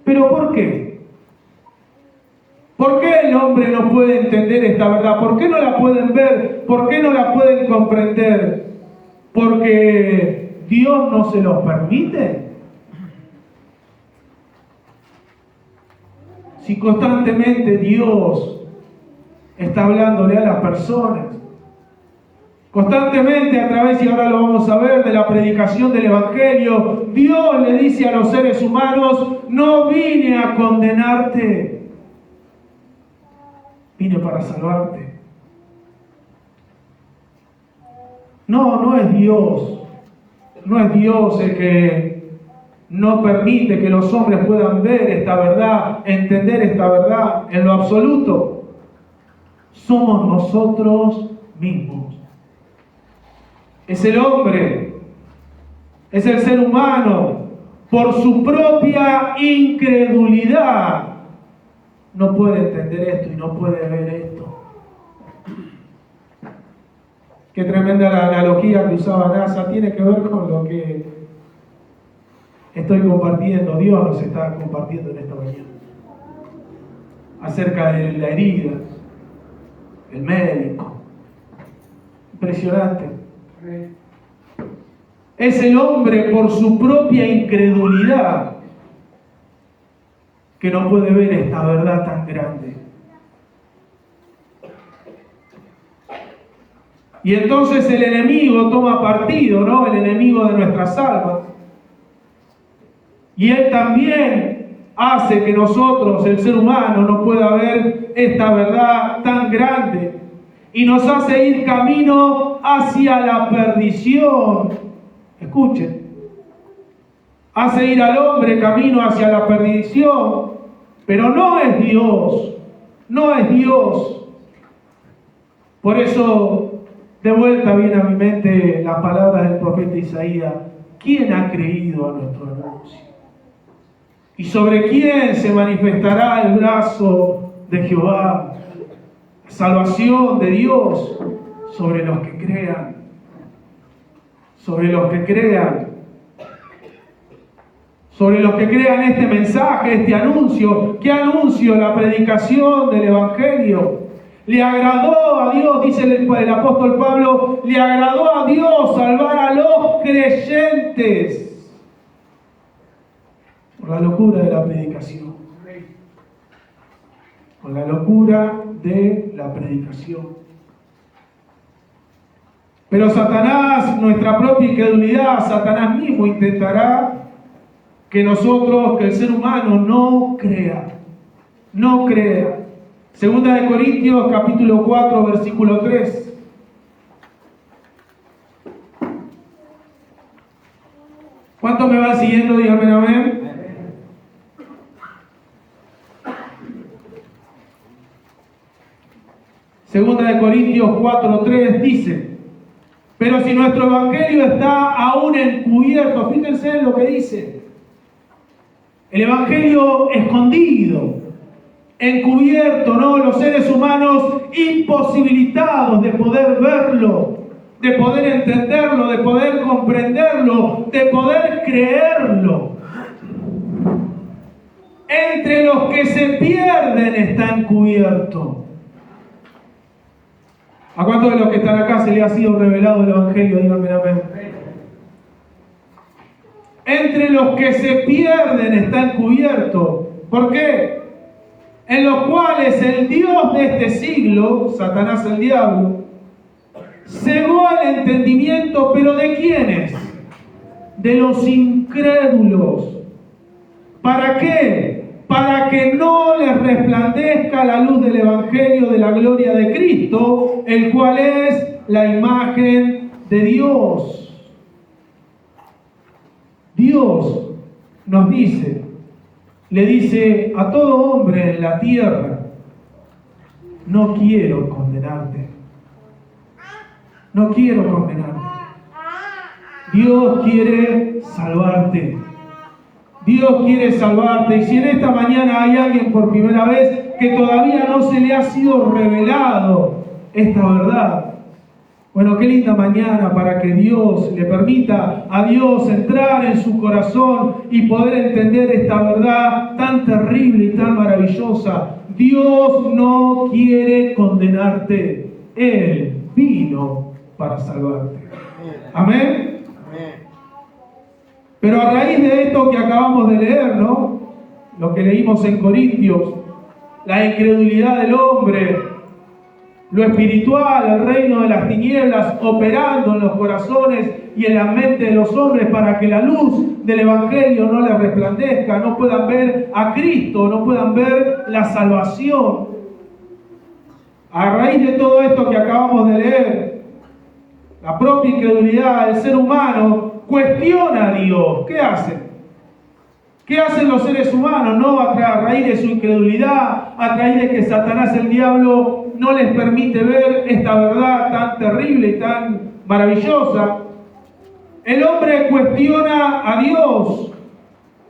¿Pero por qué? ¿Por qué el hombre no puede entender esta verdad? ¿Por qué no la pueden ver? ¿Por qué no la pueden comprender? ¿Porque Dios no se los permite? Si constantemente Dios está hablándole a las personas, constantemente a través, y ahora lo vamos a ver, de la predicación del Evangelio, Dios le dice a los seres humanos: no vine a condenarte, vine para salvarte. No es Dios. No es Dios el que no permite que los hombres puedan ver esta verdad, entender esta verdad en lo absoluto. Somos nosotros mismos. Es el hombre, es el ser humano, por su propia incredulidad, no puede entender esto y no puede ver esto. Qué tremenda la analogía que usaba NASA, tiene que ver con lo que estoy compartiendo, Dios nos está compartiendo en esta mañana, acerca de la herida, el médico. Impresionante. Es el hombre por su propia incredulidad que no puede ver esta verdad tan grande. Y entonces el enemigo toma partido, ¿no? El enemigo de nuestras almas. Y él también hace que nosotros, el ser humano, no pueda ver esta verdad tan grande. Y nos hace ir camino hacia la perdición. Escuchen. Hace ir al hombre camino hacia la perdición. Pero no es Dios. No es Dios. Por eso, de vuelta viene a mi mente la palabra del profeta Isaías. ¿Quién ha creído a nuestro anuncio? ¿Y sobre quién se manifestará el brazo de Jehová? Salvación de Dios sobre los que crean. Sobre los que crean. Sobre los que crean este mensaje, este anuncio. ¿Qué anuncio? La predicación del Evangelio. Le agradó a Dios, dice el apóstol Pablo, le agradó a Dios salvar a los creyentes por la locura de la predicación. Por la locura de la predicación. Pero Satanás, nuestra propia incredulidad, Satanás mismo intentará que nosotros, que el ser humano no crea. No crea. Segunda de Corintios, capítulo 4, versículo 3. ¿Cuántos me van siguiendo? Díganme amén. Segunda de Corintios 4, 3 dice: pero si nuestro evangelio está aún encubierto, fíjense en lo que dice. El evangelio escondido, encubierto, ¿no? Los seres humanos imposibilitados de poder verlo, de poder entenderlo, de poder comprenderlo, de poder creerlo. Entre los que se pierden está encubierto. ¿A cuántos de los que están acá se le ha sido revelado el Evangelio? Díganme amén. Entre los que se pierden está encubierto. ¿Por qué? En los cuales el Dios de este siglo, Satanás el diablo, cegó el entendimiento, ¿pero de quiénes? De los incrédulos. ¿Para qué? Para que no les resplandezca la luz del Evangelio de la gloria de Cristo, el cual es la imagen de Dios. Dios nos dice, le dice a todo hombre en la tierra: no quiero condenarte. No quiero condenarte. Dios quiere salvarte. Dios quiere salvarte. Y si en esta mañana hay alguien por primera vez que todavía no se le ha sido revelado esta verdad, bueno, qué linda mañana para que Dios le permita a Dios entrar en su corazón y poder entender esta verdad tan terrible y tan maravillosa. Dios no quiere condenarte. Él vino para salvarte. Amén. Pero a raíz de esto que acabamos de leer, ¿no? Lo que leímos en Corintios, la incredulidad del hombre, lo espiritual, el reino de las tinieblas operando en los corazones y en la mente de los hombres para que la luz del Evangelio no les resplandezca, no puedan ver a Cristo, no puedan ver la salvación. A raíz de todo esto que acabamos de leer, la propia incredulidad, el ser humano cuestiona a Dios. ¿Qué hacen? ¿Qué hacen los seres humanos? No, a raíz de su incredulidad, a raíz de que Satanás, el diablo, no les permite ver esta verdad tan terrible y tan maravillosa. El hombre cuestiona a Dios.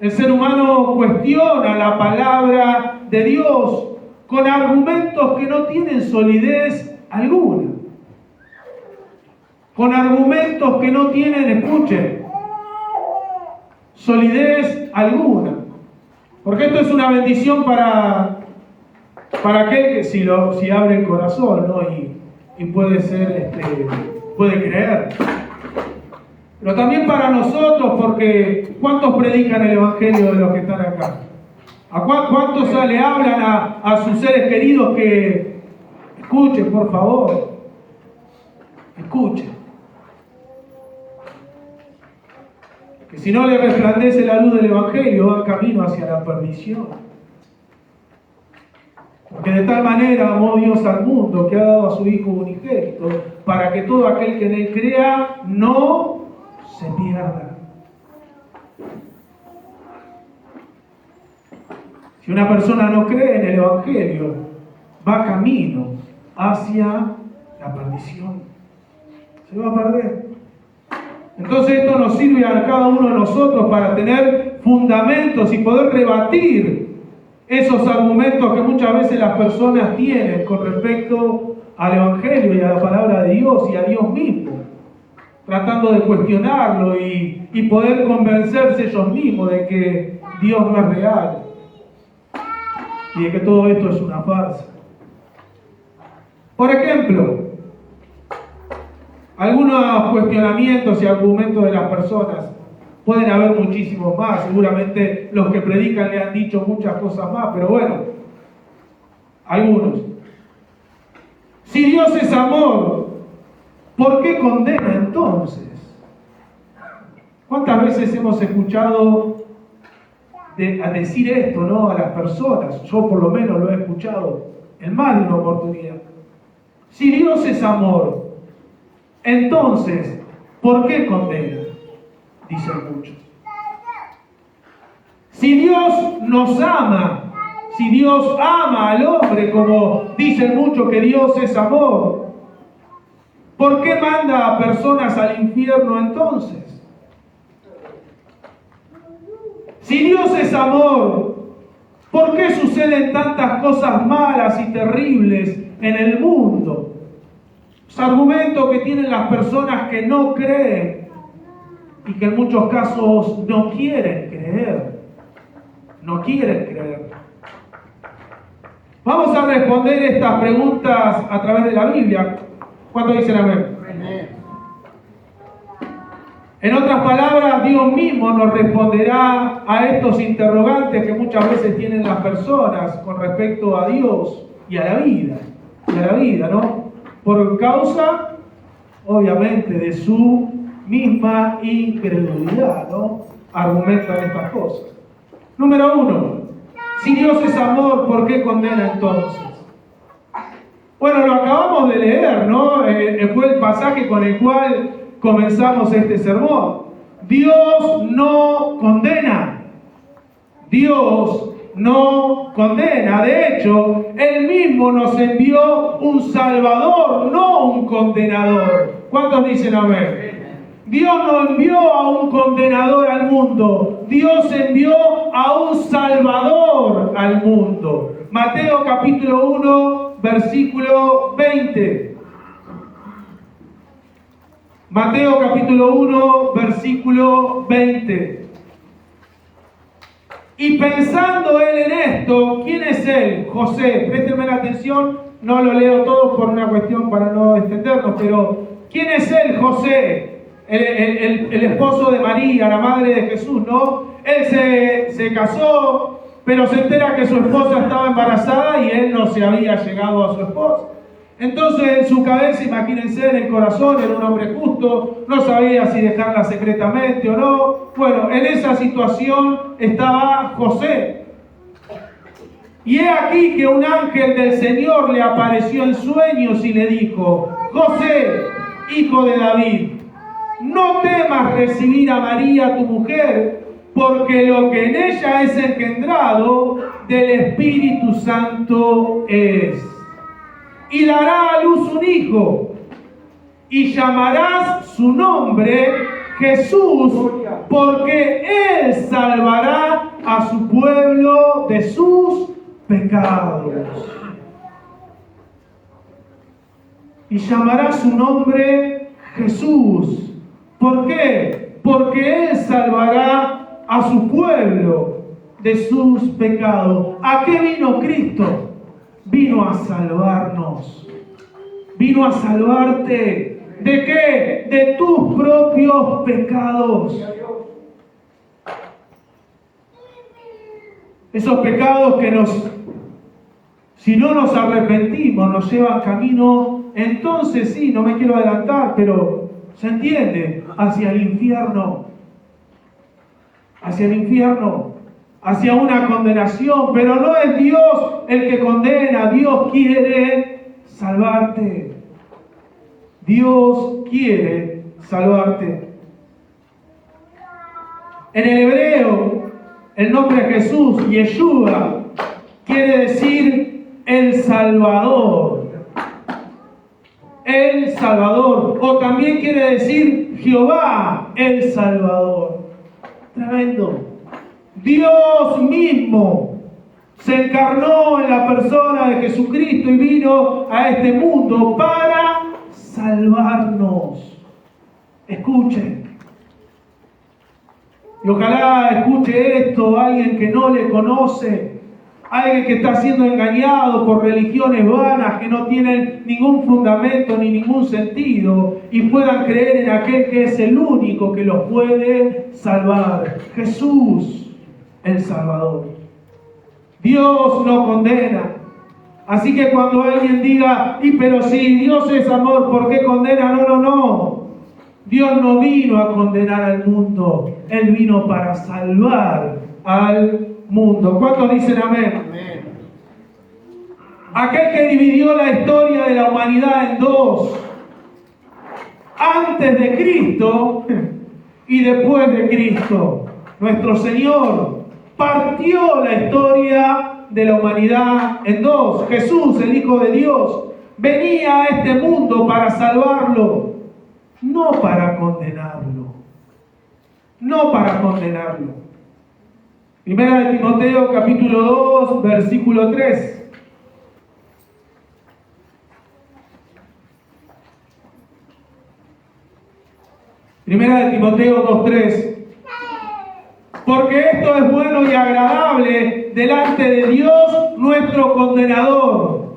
El ser humano cuestiona la palabra de Dios con argumentos que no tienen solidez alguna. Con argumentos que no tienen, escuchen, solidez alguna. Porque esto es una bendición para aquel que si abre el corazón, ¿no? y puede ser, puede creer. Pero también para nosotros, porque ¿cuántos predican el Evangelio de los que están acá? ¿A cuántos le hablan a sus seres queridos que escuchen, por favor? Escuchen. Que si no le resplandece la luz del Evangelio, va camino hacia la perdición. Porque de tal manera amó Dios al mundo que ha dado a su Hijo unigénito, para que todo aquel que en él crea no se pierda. Si una persona no cree en el Evangelio, va camino hacia la perdición. Se va a perder. Entonces esto nos sirve a cada uno de nosotros para tener fundamentos y poder rebatir esos argumentos que muchas veces las personas tienen con respecto al Evangelio y a la palabra de Dios y a Dios mismo, tratando de cuestionarlo y poder convencerse ellos mismos de que Dios no es real y de que todo esto es una farsa. Por ejemplo, algunos cuestionamientos y argumentos de las personas, pueden haber muchísimos más, seguramente los que predican le han dicho muchas cosas más, pero bueno, algunos. Si Dios es amor, ¿por qué condena entonces? ¿Cuántas veces hemos escuchado a decir esto, ¿no? A las personas? Yo por lo menos lo he escuchado en más de una oportunidad. Si Dios es amor, entonces, ¿por qué condena? Dicen muchos. Si Dios nos ama, si Dios ama al hombre, como dicen muchos que Dios es amor, ¿por qué manda a personas al infierno entonces? Si Dios es amor, ¿por qué suceden tantas cosas malas y terribles en el mundo? Los argumentos que tienen las personas que no creen y que en muchos casos no quieren creer. No quieren creer. Vamos a responder estas preguntas a través de la Biblia. ¿Cuántos dicen amén? En otras palabras, Dios mismo nos responderá a estos interrogantes que muchas veces tienen las personas con respecto a Dios y a la vida. Y a la vida, ¿no? Por causa, obviamente, de su misma incredulidad, ¿no? Argumentan estas cosas. Número 1. Si Dios es amor, ¿por qué condena entonces? Bueno, lo acabamos de leer, ¿no? Fue el pasaje con el cual comenzamos este sermón. Dios no condena. Dios no condena. De hecho, Él mismo nos envió un Salvador, no un condenador. ¿Cuántos dicen amén? Dios no envió a un condenador al mundo. Dios envió a un Salvador al mundo. Mateo capítulo 1, versículo 20. Mateo capítulo 1, versículo 20. Y pensando él en esto, ¿quién es él? José. Préstenme la atención, no lo leo todo por una cuestión para no extendernos, pero ¿quién es él? José, el esposo de María, la madre de Jesús, ¿no? Él se casó, pero se entera que su esposa estaba embarazada y él no se había llegado a su esposa. Entonces en su cabeza, imagínense, en el corazón, era un hombre justo, no sabía si dejarla secretamente o no. Bueno, en esa situación estaba José. Y he aquí que un ángel del Señor le apareció en sueños y le dijo: José, hijo de David, no temas recibir a María tu mujer, porque lo que en ella es engendrado del Espíritu Santo es. Y dará a luz un hijo, y llamarás su nombre Jesús, porque Él salvará a su pueblo de sus pecados. Y llamará su nombre Jesús. ¿Por qué? Porque Él salvará a su pueblo de sus pecados. ¿A qué vino Cristo? Vino a salvarnos. Vino a salvarte. ¿De qué? De tus propios pecados. Esos pecados que si no nos arrepentimos, nos llevan camino, entonces sí, no me quiero adelantar, pero se entiende, hacia el infierno. Hacia el infierno, hacia una condenación, pero no es Dios el que condena, Dios quiere salvarte. Dios quiere salvarte. En el hebreo, el nombre Jesús, Yeshua, quiere decir el Salvador. El Salvador. O también quiere decir Jehová, el Salvador. Tremendo. Dios mismo se encarnó en la persona de Jesucristo y vino a este mundo para salvarnos. Escuchen. Y ojalá escuche esto alguien que no le conoce, alguien que está siendo engañado por religiones vanas que no tienen ningún fundamento ni ningún sentido y puedan creer en aquel que es el único que los puede salvar. Jesús, el Salvador. Dios no condena. Así que cuando alguien diga, pero si Dios es amor, ¿por qué condena? No. Dios no vino a condenar al mundo. Él vino para salvar al mundo. ¿Cuántos dicen amén? Amén. Aquel que dividió la historia de la humanidad en dos, antes de Cristo y después de Cristo, nuestro Señor partió la historia de la humanidad en dos. Jesús, el Hijo de Dios, venía a este mundo para salvarlo, no para condenarlo. No para condenarlo. Primera de Timoteo, capítulo 2, versículo 3. Primera de Timoteo 2:3. Porque esto es bueno y agradable delante de Dios, nuestro condenador.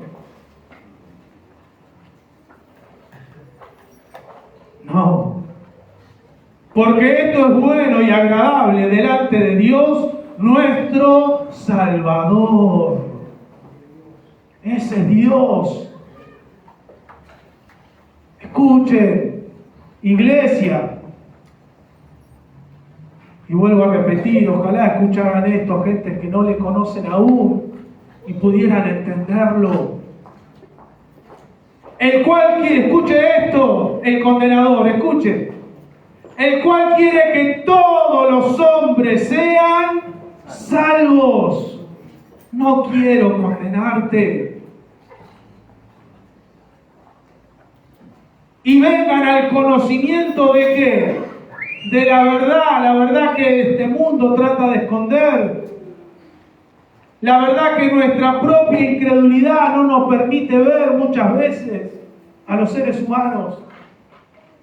No. Porque esto es bueno y agradable delante de Dios, nuestro Salvador. Ese es Dios. Escuchen, iglesia. Y vuelvo a repetir, ojalá escucharan esto gente que no le conocen aún y pudieran entenderlo. El cual quiere, escuche esto, el condenador, escuche. El cual quiere que todos los hombres sean salvos. No quiero condenarte. Y vengan al conocimiento de qué? De la verdad que este mundo trata de esconder. La verdad que nuestra propia incredulidad no nos permite ver muchas veces a los seres humanos.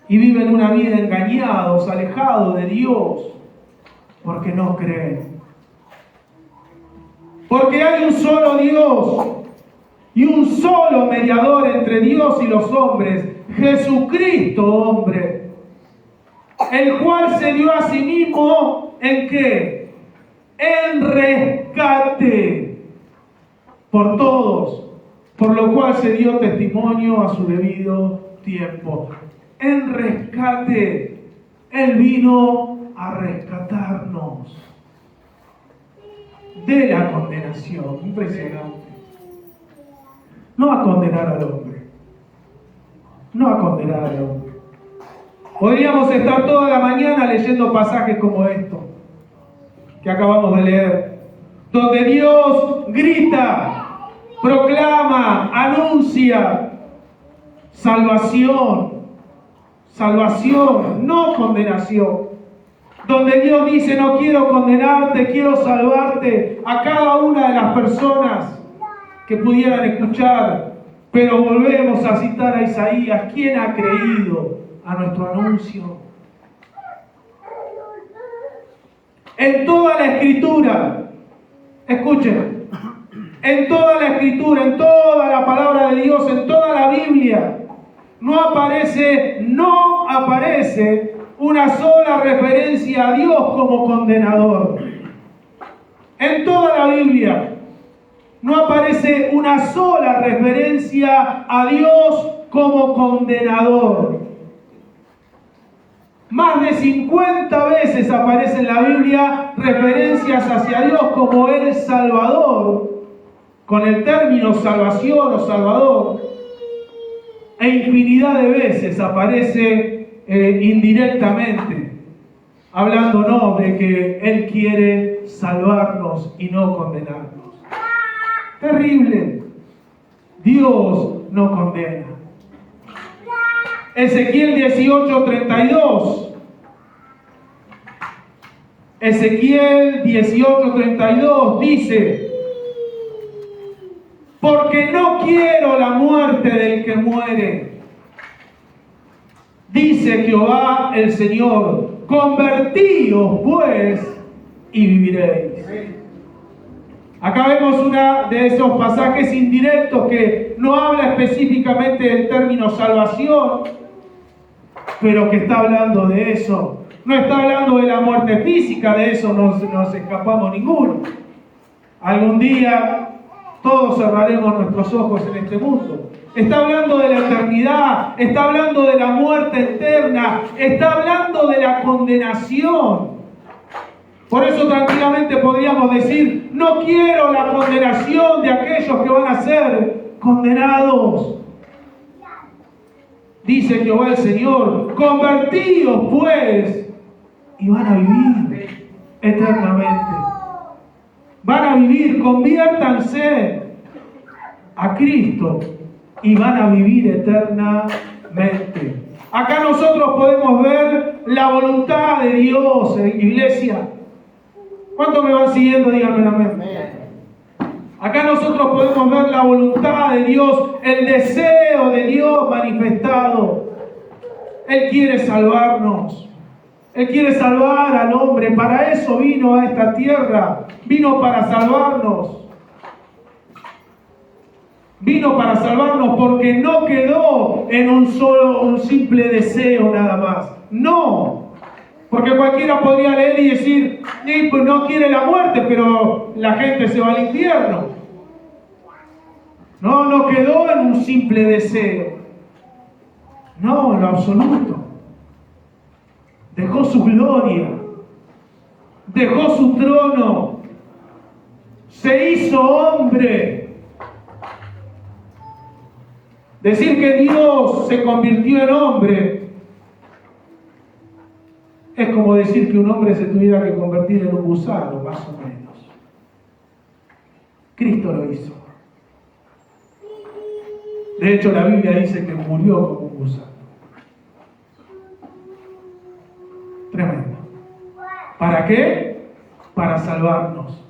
Y viven una vida engañados, alejados de Dios, porque no creen. Porque hay un solo Dios y un solo mediador entre Dios y los hombres, Jesucristo hombre, el cual se dio a sí mismo, ¿en qué? En rescate por todos, por lo cual se dio testimonio a su debido tiempo. En rescate, Él vino a rescatarnos de la condenación. Impresionante. No a condenar al hombre. No a condenar al hombre. Podríamos estar toda la mañana leyendo pasajes como esto que acabamos de leer, donde Dios grita, proclama, anuncia salvación, salvación, no condenación. Donde Dios dice, no quiero condenarte, quiero salvarte a cada una de las personas que pudieran escuchar. Pero volvemos a citar a Isaías, ¿quién ha creído a nuestro anuncio? En toda la Escritura, escuchen, en toda la Escritura, en toda la palabra de Dios, en toda la Biblia, no aparece una sola referencia a Dios como condenador. En toda la Biblia no aparece una sola referencia a Dios como condenador. Más de 50 veces aparece en la Biblia referencias hacia Dios como el Salvador, con el término salvación o Salvador. E infinidad de veces aparece indirectamente, hablándonos de que Él quiere salvarnos y no condenarnos. Terrible. Dios no condena. Ezequiel 18:32. Ezequiel 18:32 dice: porque no quiero la muerte del que muere, dice Jehová el Señor, convertíos pues y viviréis. Acá vemos uno de esos pasajes indirectos que no habla específicamente del término salvación, pero que está hablando de eso. No está hablando de la muerte física, de eso no nos escapamos ninguno. Algún día todos cerraremos nuestros ojos en este mundo. Está hablando de la eternidad, está hablando de la muerte eterna, está hablando de la condenación. Por eso tranquilamente podríamos decir, no quiero la condenación de aquellos que van a ser condenados. Dice Jehová el Señor, convertíos pues y van a vivir eternamente. Van a vivir, conviértanse a Cristo y van a vivir eternamente. Acá nosotros podemos ver la voluntad de Dios, iglesia. ¿Cuántos me van siguiendo? Díganme amén. Acá nosotros podemos ver la voluntad de Dios, el deseo de Dios manifestado. Él quiere salvarnos. Él quiere salvar al hombre. Para eso vino a esta tierra. Vino para salvarnos. Vino para salvarnos porque no quedó en un simple deseo nada más. No. Porque cualquiera podría leer y decir, pues no quiere la muerte, pero la gente se va al infierno. No quedó en un simple deseo. No, en lo absoluto. Dejó su gloria. Dejó su trono. Se hizo hombre. Decir que Dios se convirtió en hombre es como decir que un hombre se tuviera que convertir en un gusano, más o menos. Cristo lo hizo. De hecho, la Biblia dice que murió como un gusano. Tremendo. ¿Para qué? Para salvarnos.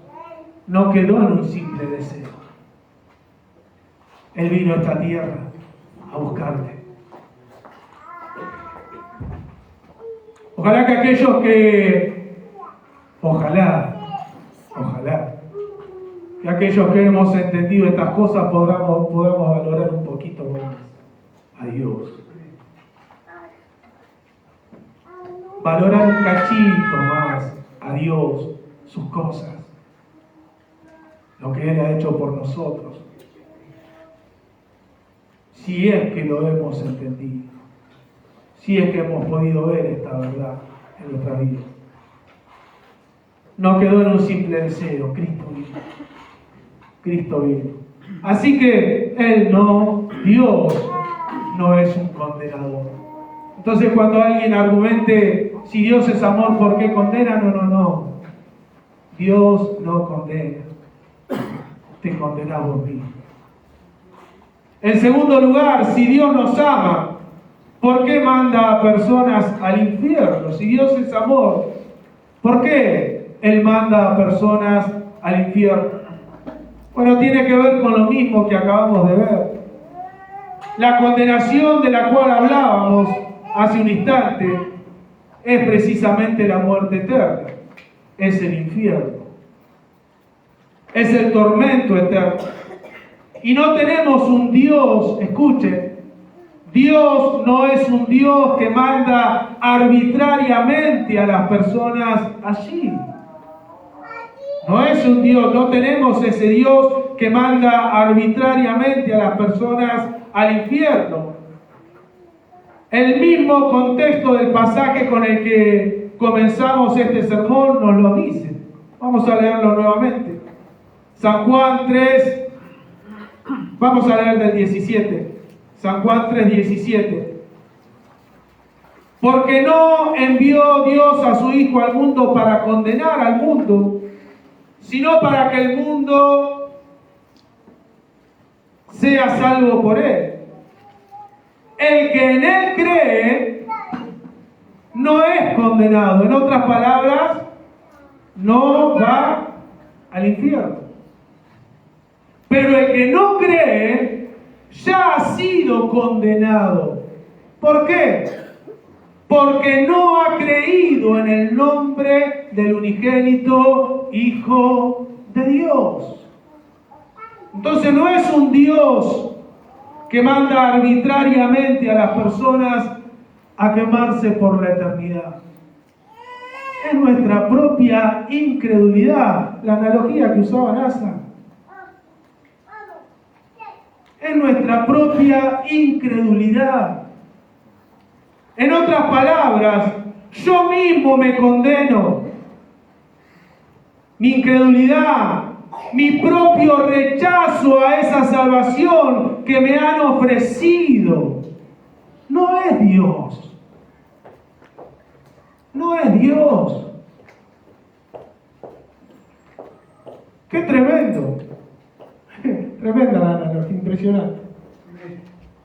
No quedó en un simple deseo. Él vino a esta tierra a buscarte. Ojalá que aquellos que, que aquellos que hemos entendido estas cosas podamos valorar un poquito más a Dios. Valorar un cachito más a Dios, sus cosas, lo que Él ha hecho por nosotros. Si es que lo hemos entendido. Si es que hemos podido ver esta verdad en nuestra vida. No quedó en un simple deseo, Cristo vino. Cristo vino. Así que Dios no es un condenador. Entonces cuando alguien argumente, si Dios es amor, ¿por qué condena? No. Dios no condena. Te condena vos mismo. En segundo lugar, si Dios nos ama, ¿por qué manda a personas al infierno? Si Dios es amor, ¿por qué Él manda a personas al infierno? Bueno, tiene que ver con lo mismo que acabamos de ver. La condenación de la cual hablábamos hace un instante es precisamente la muerte eterna, es el infierno, es el tormento eterno. Y no tenemos un Dios, escuchen, Dios no es un Dios que manda arbitrariamente a las personas allí. No es un Dios, no tenemos ese Dios que manda arbitrariamente a las personas al infierno. El mismo contexto del pasaje con el que comenzamos este sermón nos lo dice. Vamos a leerlo nuevamente. San Juan 3, vamos a leer del 17. San Juan 3, 17. Porque no envió Dios a su Hijo al mundo para condenar al mundo, sino para que el mundo sea salvo por Él. El que en Él cree no es condenado. En otras palabras, no va al infierno. Pero el que no cree ya ha sido condenado. ¿Por qué? Porque no ha creído en el nombre del unigénito Hijo de Dios. Entonces no es un Dios que manda arbitrariamente a las personas a quemarse por la eternidad. Es nuestra propia incredulidad, la analogía que usaba Nasa. Es nuestra propia incredulidad. En otras palabras, yo mismo me condeno. Mi incredulidad, mi propio rechazo a esa salvación que me han ofrecido, no es Dios. No es Dios. ¡Qué tremendo! Tremenda la analogía, impresionante.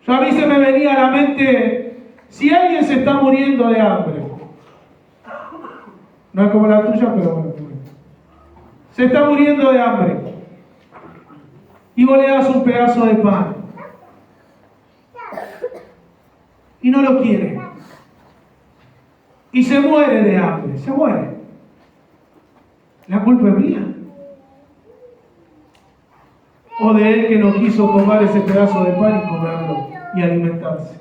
Yo a mí se me venía a la mente, si alguien se está muriendo de hambre, no es como la tuya, pero bueno, se está muriendo de hambre, y vos le das un pedazo de pan, y no lo quiere, y se muere de hambre, se muere. ¿La culpa es mía? ¿O de él que no quiso tomar ese pedazo de pan y comerlo y alimentarse?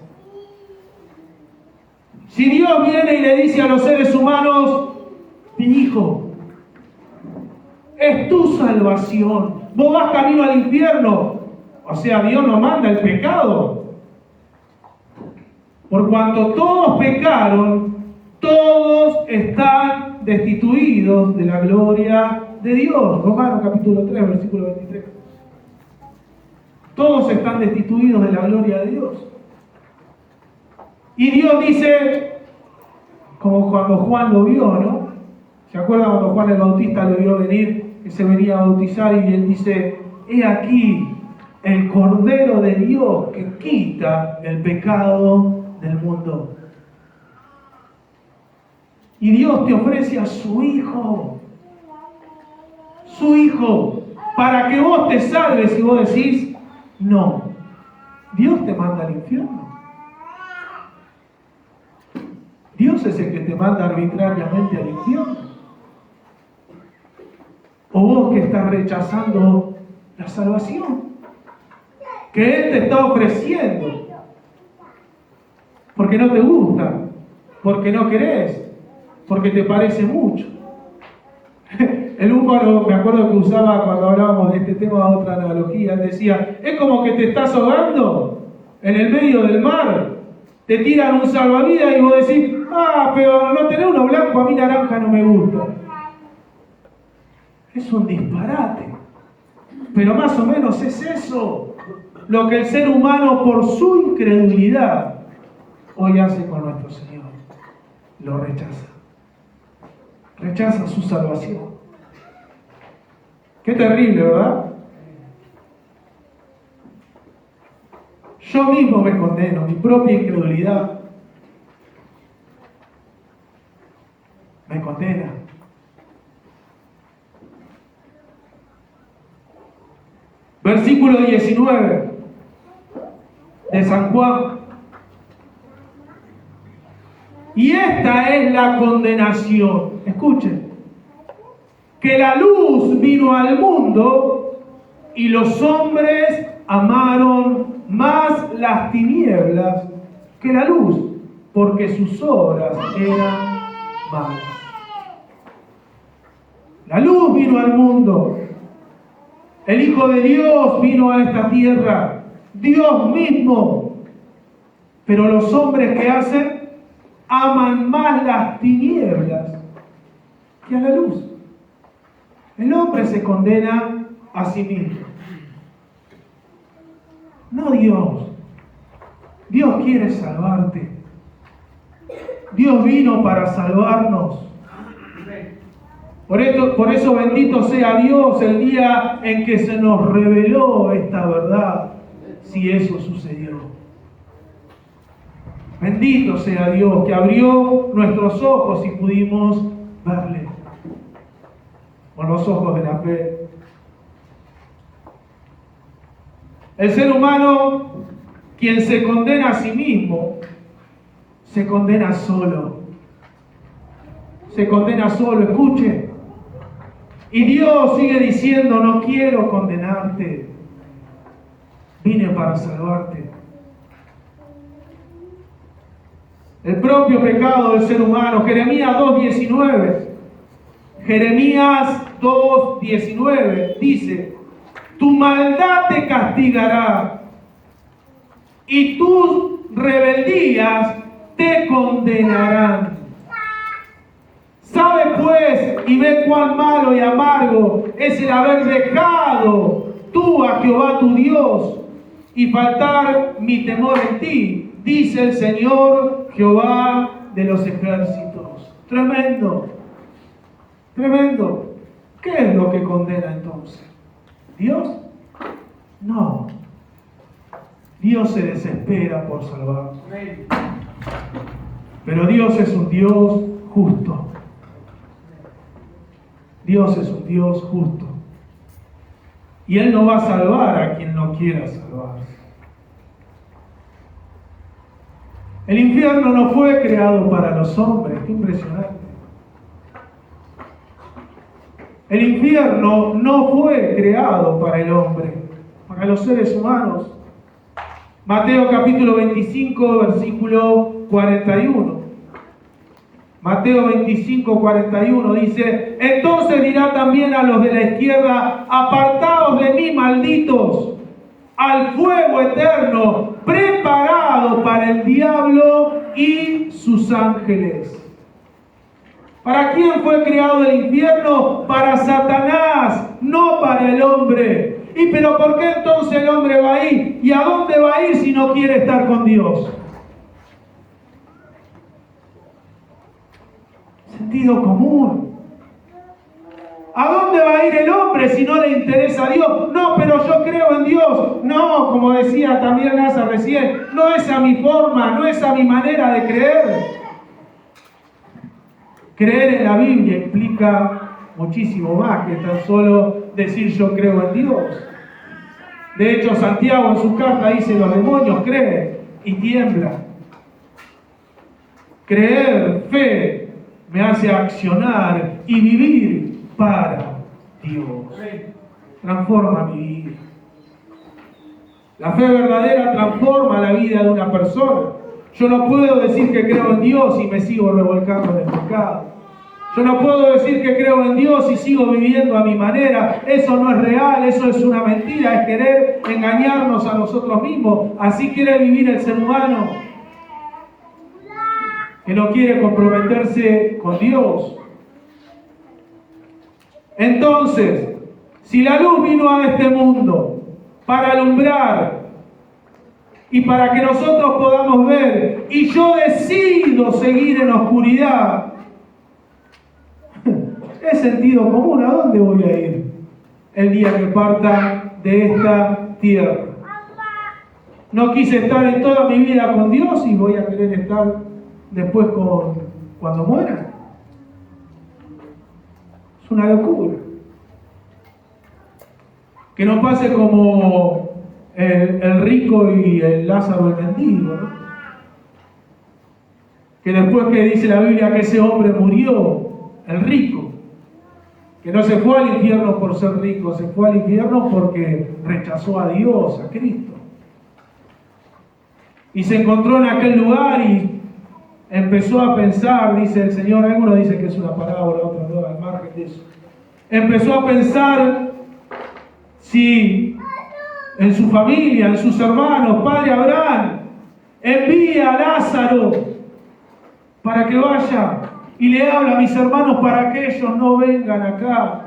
Si Dios viene y le dice a los seres humanos, mi hijo, es tu salvación, vos vas camino al infierno, o sea, Dios no manda el pecado. Por cuanto todos pecaron, todos están destituidos de la gloria de Dios. Romanos capítulo 3, versículo 23. Todos están destituidos de la gloria de Dios. Y Dios dice, como cuando Juan lo vio, ¿no? ¿Se acuerdan cuando Juan el Bautista lo vio venir, que se venía a bautizar y él dice, he aquí el Cordero de Dios que quita el pecado del mundo? Y Dios te ofrece a su Hijo, para que vos te salves y vos decís, no, Dios te manda al infierno. Dios es el que te manda arbitrariamente al infierno. O vos que estás rechazando la salvación que Él te está ofreciendo, porque no te gusta, porque no querés, porque te parece mucho. El húngaro, me acuerdo que usaba cuando hablábamos de este tema otra analogía, él decía, es como que te estás ahogando en el medio del mar, te tiran un salvavidas y vos decís, pero no tenés uno blanco, a mí naranja no me gusta. Es un disparate, pero más o menos es eso lo que el ser humano por su incredulidad hoy hace con nuestro Señor. Lo rechaza. Rechaza su salvación. Qué terrible, ¿verdad? Yo mismo me condeno, mi propia incredulidad me condena. Versículo 19 de San Juan. Y esta es la condenación. Escuchen. Que la luz vino al mundo y los hombres amaron más las tinieblas que la luz, porque sus obras eran malas. La luz vino al mundo. El Hijo de Dios vino a esta tierra. Dios mismo. Pero los hombres que hacen aman más las tinieblas que a la luz. El hombre se condena a sí mismo. No Dios. Dios quiere salvarte. Dios vino para salvarnos. Por eso bendito sea Dios el día en que se nos reveló esta verdad, si eso sucedió. Bendito sea Dios que abrió nuestros ojos y pudimos verle con los ojos de la fe. El ser humano, quien se condena a sí mismo, se condena solo. Se condena solo, escuche. Y Dios sigue diciendo, no quiero condenarte. Vine para salvarte. El propio pecado del ser humano, Jeremías 2:19. Jeremías 2:19 dice, tu maldad te castigará y tus rebeldías te condenarán. Sabe pues y ve cuán malo y amargo es el haber dejado tú a Jehová tu Dios y faltar mi temor en ti, dice el Señor Jehová de los ejércitos. Tremendo, tremendo. ¿Qué es lo que condena entonces? ¿Dios? No. Dios se desespera por salvarnos. Pero Dios es un Dios justo. Dios es un Dios justo. Y Él no va a salvar a quien no quiera salvarse. El infierno no fue creado para los hombres. Qué impresionante. El infierno no fue creado para el hombre, para los seres humanos. Mateo capítulo 25, versículo 41. Mateo 25, 41 dice, entonces dirá también a los de la izquierda, apartaos de mí, malditos, al fuego eterno, preparado para el diablo y sus ángeles. ¿Para quién fue creado el infierno? Para Satanás, no para el hombre. ¿Y pero por qué entonces el hombre va a ir? ¿Y a dónde va a ir si no quiere estar con Dios? Sentido común. ¿A dónde va a ir el hombre si no le interesa a Dios? No, pero yo creo en Dios. No, como decía también Nasa recién, no es a mi forma, no es a mi manera de creer. Creer en la Biblia implica muchísimo más que tan solo decir yo creo en Dios. De hecho, Santiago en su carta dice, los demonios creen y tiemblan. Creer, fe, me hace accionar y vivir para Dios. Transforma mi vida. La fe verdadera transforma la vida de una persona. Yo no puedo decir que creo en Dios y me sigo revolcando en el pecado. Yo no puedo decir que creo en Dios y sigo viviendo a mi manera. Eso no es real, eso es una mentira, es querer engañarnos a nosotros mismos. Así quiere vivir el ser humano, que no quiere comprometerse con Dios. Entonces, si la luz vino a este mundo para alumbrar y para que nosotros podamos ver, y yo decido seguir en oscuridad, es sentido común. ¿A dónde voy a ir el día que parta de esta tierra? No quise estar en toda mi vida con Dios y voy a querer estar después cuando muera. Es una locura. Que no pase como el rico y el Lázaro el mendigo, ¿no? Que después que dice la Biblia que ese hombre murió, el rico, que no se fue al infierno por ser rico, se fue al infierno porque rechazó a Dios, a Cristo. Y se encontró en aquel lugar y empezó a pensar, dice el Señor, algunos dicen que es una parábola, otros no, al margen de eso. Empezó a pensar si en su familia, en sus hermanos, Padre Abraham, envía a Lázaro para que vaya y le habla a mis hermanos para que ellos no vengan acá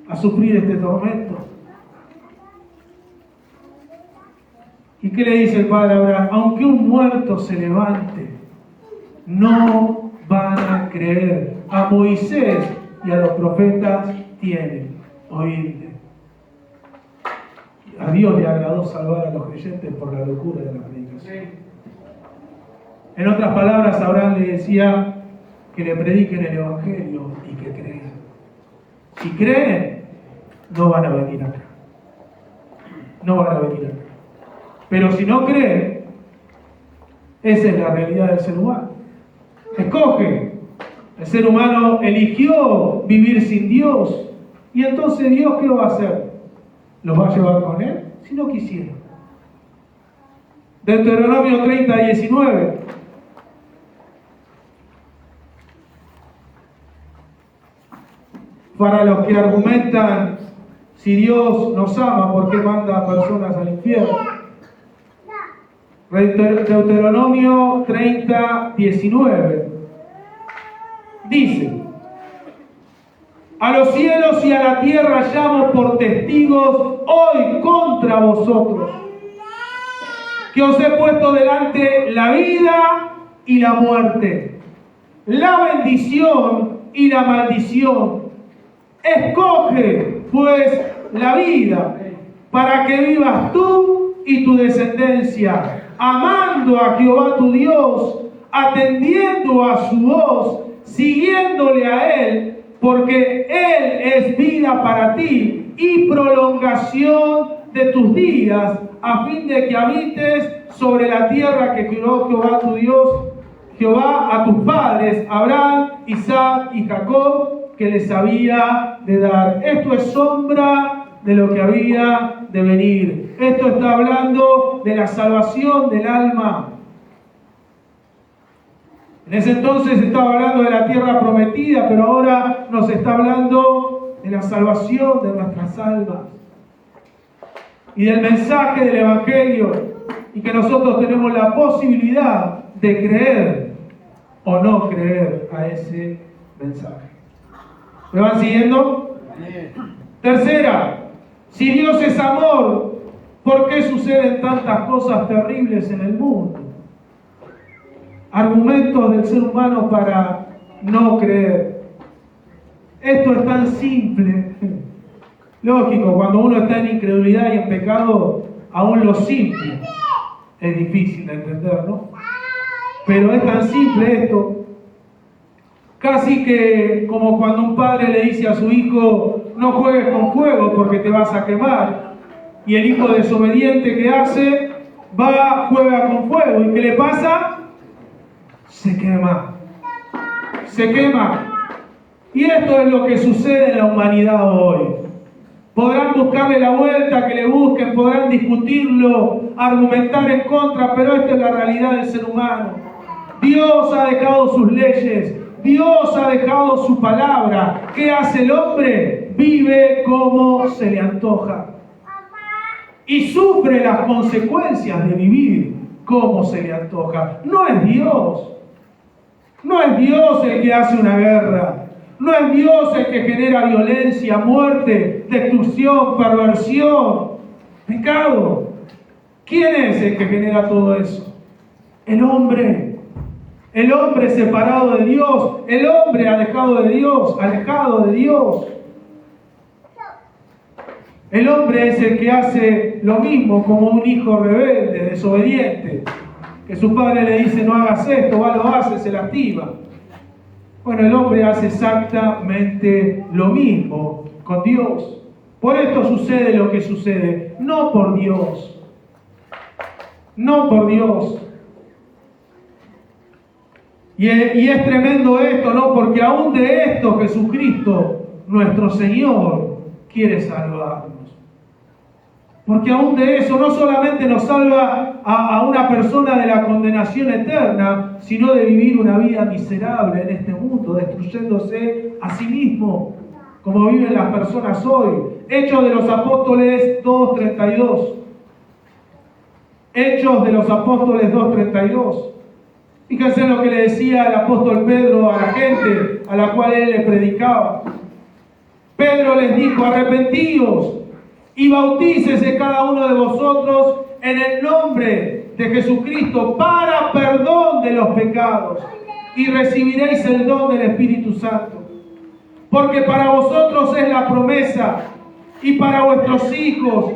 a sufrir este tormento. ¿Y qué le dice el Padre Abraham? Aunque un muerto se levante, no van a creer. A Moisés y a los profetas tienen oído. A Dios le agradó salvar a los creyentes por la locura de la predicación. En otras palabras, Abraham le decía que le prediquen el Evangelio y que crean. Si creen, no van a venir acá. No van a venir acá. Pero si no creen, esa es la realidad del ser humano. Escoge. El ser humano eligió vivir sin Dios. Y entonces Dios, ¿qué va a hacer? ¿Los va a llevar con él? Si no quisiera. Deuteronomio 30, 19. Para los que argumentan, si Dios nos ama, ¿por qué manda a personas al infierno? Deuteronomio 30, 19. Dice: a los cielos y a la tierra llamo por testigos hoy contra vosotros, que os he puesto delante la vida y la muerte, la bendición y la maldición. Escoge, pues, la vida, para que vivas tú y tu descendencia, amando a Jehová tu Dios, atendiendo a su voz, siguiéndole a Él, porque Él es vida para ti y prolongación de tus días, a fin de que habites sobre la tierra que juró Jehová tu Dios, Jehová a tus padres, Abraham, Isaac y Jacob, que les había de dar. Esto es sombra de lo que había de venir. Esto está hablando de la salvación del alma. En ese entonces estaba hablando de la tierra prometida, pero ahora nos está hablando de la salvación de nuestras almas y del mensaje del Evangelio, y que nosotros tenemos la posibilidad de creer o no creer a ese mensaje. ¿Me van siguiendo? Tercera, si Dios es amor, ¿por qué suceden tantas cosas terribles en el mundo? Argumentos del ser humano para no creer. Esto es tan simple. Lógico, cuando uno está en incredulidad y en pecado, aún lo simple es difícil de entender, ¿no? Pero es tan simple esto. Casi que como cuando un padre le dice a su hijo: no juegues con fuego porque te vas a quemar. Y el hijo desobediente, ¿qué hace? Va, juega con fuego. ¿Y qué le pasa? Se quema. Se quema. Y esto es lo que sucede en la humanidad hoy. Podrán buscarle la vuelta que le busquen, podrán discutirlo, argumentar en contra, pero esta es la realidad del ser humano. Dios ha dejado sus leyes, Dios ha dejado su palabra. ¿Qué hace el hombre? Vive como se le antoja. Y sufre las consecuencias de vivir como se le antoja. No es Dios. No es Dios el que hace una guerra. No es Dios el que genera violencia, muerte, destrucción, perversión, pecado. ¿Quién es el que genera todo eso? El hombre. El hombre separado de Dios. El hombre alejado de Dios. El hombre es el que hace lo mismo como un hijo rebelde, desobediente. Que su padre le dice no hagas esto, va, lo hace, se lastima. Bueno, el hombre hace exactamente lo mismo con Dios. Por esto sucede lo que sucede, no por Dios. No por Dios. Y es tremendo esto, ¿no? Porque aún de esto Jesucristo, nuestro Señor, quiere salvarnos. Porque aún de eso no solamente nos salva a una persona de la condenación eterna, sino de vivir una vida miserable en este mundo, destruyéndose a sí mismo, como viven las personas hoy. Hechos de los Apóstoles 2:32. Hechos de los Apóstoles 2:32. Fíjense lo que le decía el apóstol Pedro a la gente a la cual él le predicaba. Pedro les dijo: arrepentíos y bautícese cada uno de vosotros en el nombre de Jesucristo para perdón de los pecados y recibiréis el don del Espíritu Santo. Porque para vosotros es la promesa y para vuestros hijos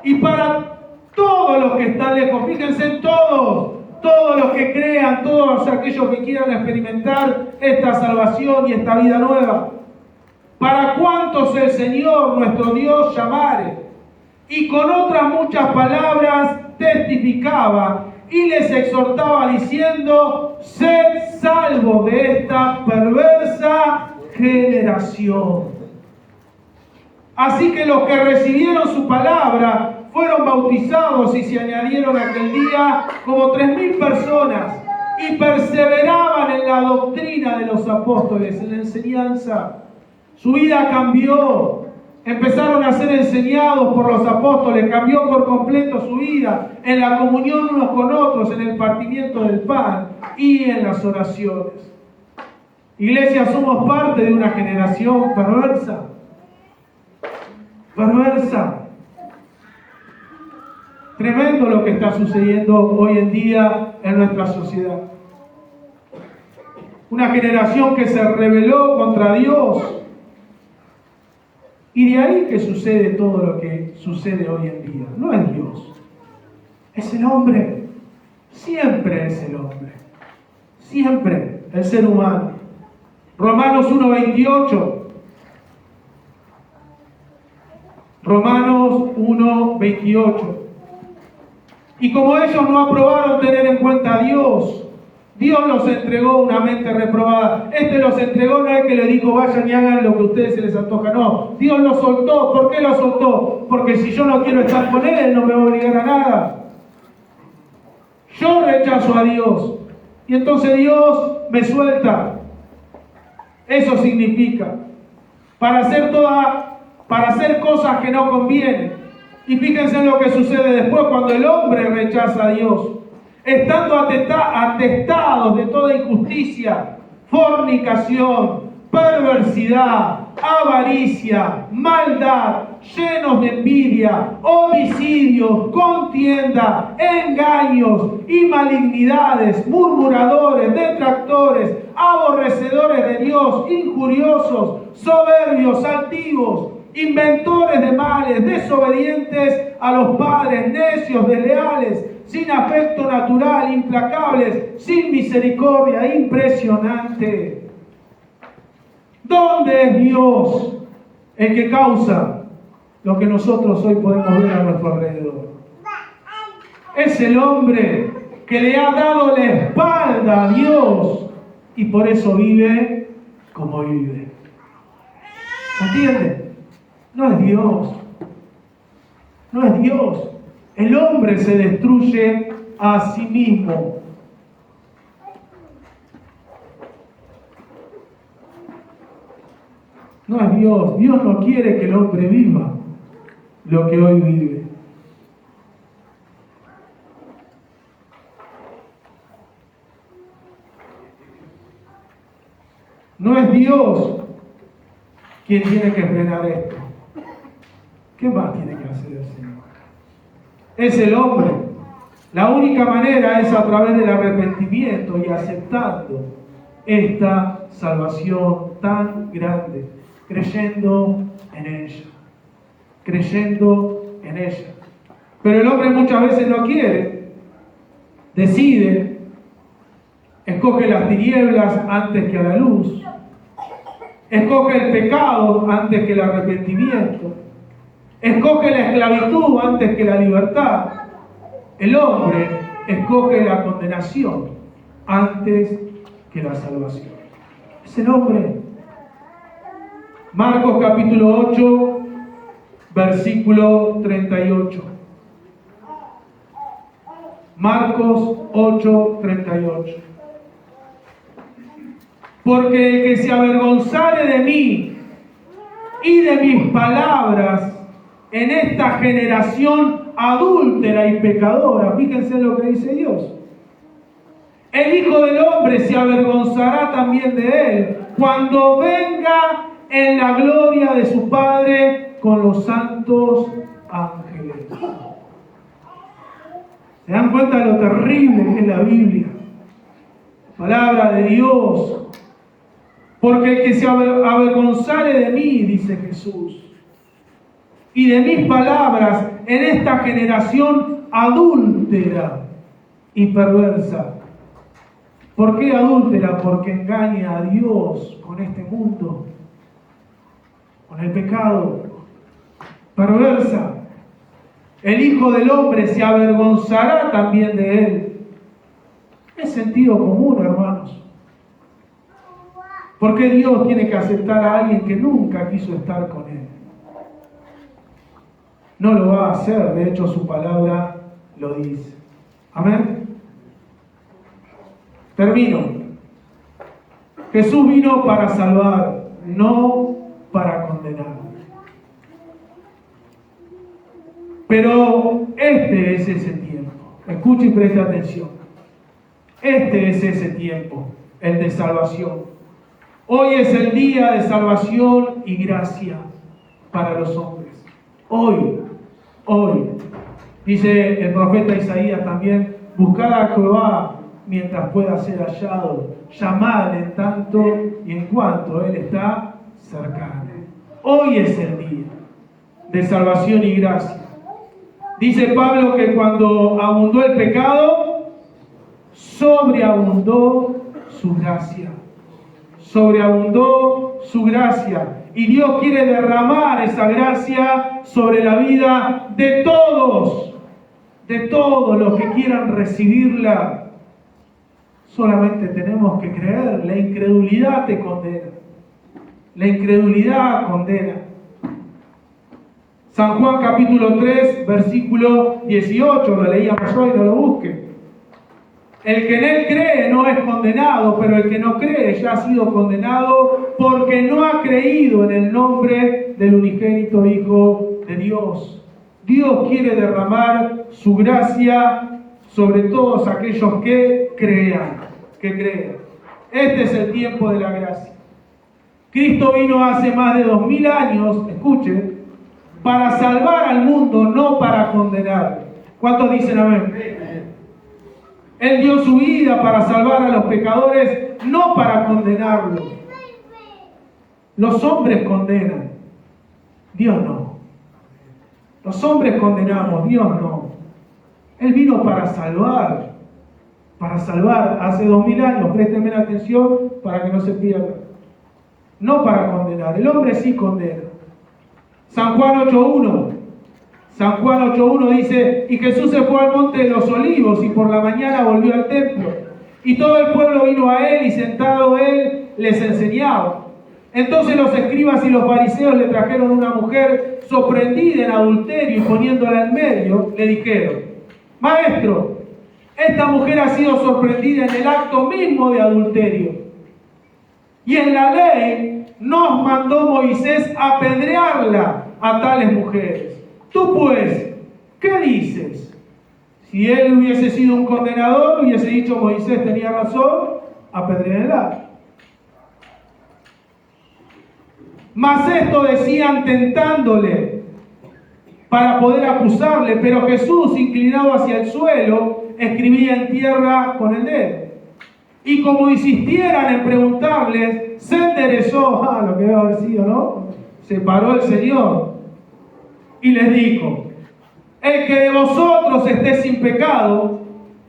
y para todos los que están lejos. Fíjense en todos los que crean, todos aquellos que quieran experimentar esta salvación y esta vida nueva. Para cuantos el Señor nuestro Dios llamare. Y con otras muchas palabras testificaba y les exhortaba diciendo: sed salvos de esta perversa generación. Así que los que recibieron su palabra fueron bautizados y se añadieron aquel día como 3.000 personas y perseveraban en la doctrina de los apóstoles, en la enseñanza. Su vida cambió, empezaron a ser enseñados por los apóstoles, cambió por completo su vida en la comunión unos con otros, en el partimiento del pan y en las oraciones. Iglesia, somos parte de una generación perversa. Tremendo lo que está sucediendo hoy en día en nuestra sociedad. Una generación que se rebeló contra Dios. Y de ahí que sucede todo lo que sucede hoy en día. No es Dios, es el hombre. Siempre es el hombre. Siempre el ser humano. Romanos 1:28. Romanos 1:28. Y como ellos no aprobaron tener en cuenta a Dios, Dios los entregó una mente reprobada. Los entregó, no es que le dijo vayan y hagan lo que a ustedes se les antoja, no. Dios los soltó. ¿Por qué los soltó? Porque si yo no quiero estar con Él, no me va a obligar a nada. Yo rechazo a Dios y entonces Dios me suelta. Eso significa para hacer cosas que no convienen. Y fíjense en lo que sucede después cuando el hombre rechaza a Dios. Estando atestados de toda injusticia, fornicación, perversidad, avaricia, maldad, llenos de envidia, homicidios, contienda, engaños y malignidades, murmuradores, detractores, aborrecedores de Dios, injuriosos, soberbios, altivos, inventores de males, desobedientes a los padres, necios, desleales, sin afecto natural, implacables, sin misericordia. Impresionante. ¿Dónde es Dios el que causa lo que nosotros hoy podemos ver a nuestro alrededor? Es el hombre que le ha dado la espalda a Dios y por eso vive como vive. ¿Entienden? No es Dios. No es Dios. El hombre se destruye a sí mismo. No es Dios. Dios no quiere que el hombre viva lo que hoy vive. No es Dios quien tiene que frenar esto. ¿Qué más tiene que hacer el Señor? Es el hombre. La única manera es a través del arrepentimiento y aceptando esta salvación tan grande, creyendo en ella, creyendo en ella. Pero el hombre muchas veces no quiere, decide, escoge las tinieblas antes que a la luz, escoge el pecado antes que el arrepentimiento, escoge la esclavitud antes que la libertad. El hombre escoge la condenación antes que la salvación. Es el hombre. Marcos capítulo 8, versículo 38. Marcos 8, 38. Porque el que se avergonzare de mí y de mis palabras en esta generación adúltera y pecadora, fíjense lo que dice Dios. El Hijo del Hombre se avergonzará también de él cuando venga en la gloria de su Padre con los santos ángeles. ¿Se dan cuenta de lo terrible que es la Biblia? Palabra de Dios. Porque el que se avergonzare de mí, dice Jesús, y de mis palabras en esta generación adúltera y perversa. ¿Por qué adúltera? Porque engaña a Dios con este mundo, con el pecado. Perversa. El Hijo del Hombre se avergonzará también de él. Es sentido común, hermanos. ¿Por qué Dios tiene que aceptar a alguien que nunca quiso estar con él? No lo va a hacer, de hecho su palabra lo dice. Amén. Termino. Jesús vino para salvar, no para condenar. Pero este es ese tiempo. Escuche y preste atención. Este es ese tiempo, el de salvación. Hoy es el día de salvación y gracia para los hombres. Hoy. Dice el profeta Isaías también, buscad a Jehová mientras pueda ser hallado, llamad en tanto y en cuanto Él está cercano. Hoy es el día de salvación y gracia. Dice Pablo que cuando abundó el pecado, sobreabundó su gracia. Sobreabundó su gracia. Y Dios quiere derramar esa gracia sobre la vida de todos los que quieran recibirla. Solamente tenemos que creer. La incredulidad te condena. La incredulidad condena. San Juan capítulo 3, versículo 18, lo leíamos hoy, no lo busquen. El que en él cree no es condenado, pero el que no cree ya ha sido condenado porque no ha creído en el nombre del unigénito Hijo de Dios. Dios quiere derramar su gracia sobre todos aquellos que crean, Este es el tiempo de la gracia. Cristo vino hace más de 2000 años, escuchen, para salvar al mundo, no para condenar. ¿Cuántos dicen amén? Él dio su vida para salvar a los pecadores, no para condenarlos. Los hombres condenan, Dios no. Los hombres condenamos, Dios no. Él vino para salvar. Hace 2000 años, préstenme atención para que no se pierda. No para condenar, el hombre sí condena. San Juan 8.1 dice, y Jesús se fue al monte de los olivos y por la mañana volvió al templo. Y todo el pueblo vino a él y sentado él les enseñaba. Entonces los escribas y los fariseos le trajeron una mujer sorprendida en adulterio y poniéndola en medio, le dijeron, Maestro, esta mujer ha sido sorprendida en el acto mismo de adulterio. Y en la ley nos mandó Moisés apedrearla a tales mujeres. Tú pues, ¿qué dices? Si él hubiese sido un condenador, hubiese dicho Moisés tenía razón, apedréenla. Mas esto decían tentándole para poder acusarle, pero Jesús, inclinado hacia el suelo, escribía en tierra con el dedo. Y como insistieran en preguntarles, se enderezó, lo que debe haber sido, ¿no? Se paró el Señor y les dijo: el que de vosotros esté sin pecado,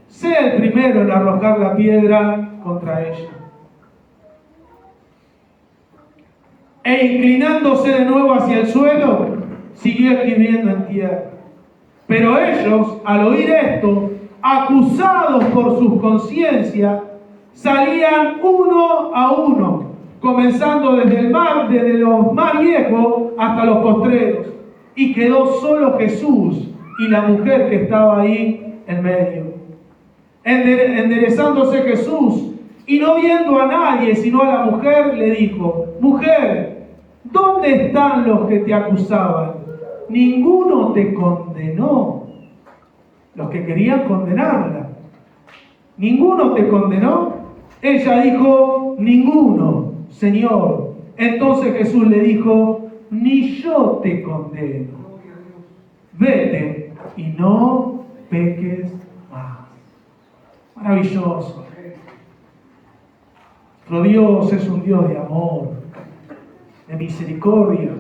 sea el primero en arrojar la piedra contra ella. E inclinándose de nuevo hacia el suelo, siguió escribiendo en tierra. Pero ellos, al oír esto, acusados por sus conciencias, salían uno a uno, comenzando desde los más viejos hasta los postreros, y quedó solo Jesús y la mujer que estaba ahí en medio. Enderezándose Jesús y no viendo a nadie sino a la mujer, le dijo: mujer, ¿dónde están los que te acusaban? ¿Ninguno te condenó? Los que querían condenarla. ¿Ninguno te condenó? Ella dijo: ninguno, Señor. Entonces Jesús le dijo: ni yo te condeno. Vete y no peques más. Maravilloso. Pero Dios es un Dios de amor, de misericordia,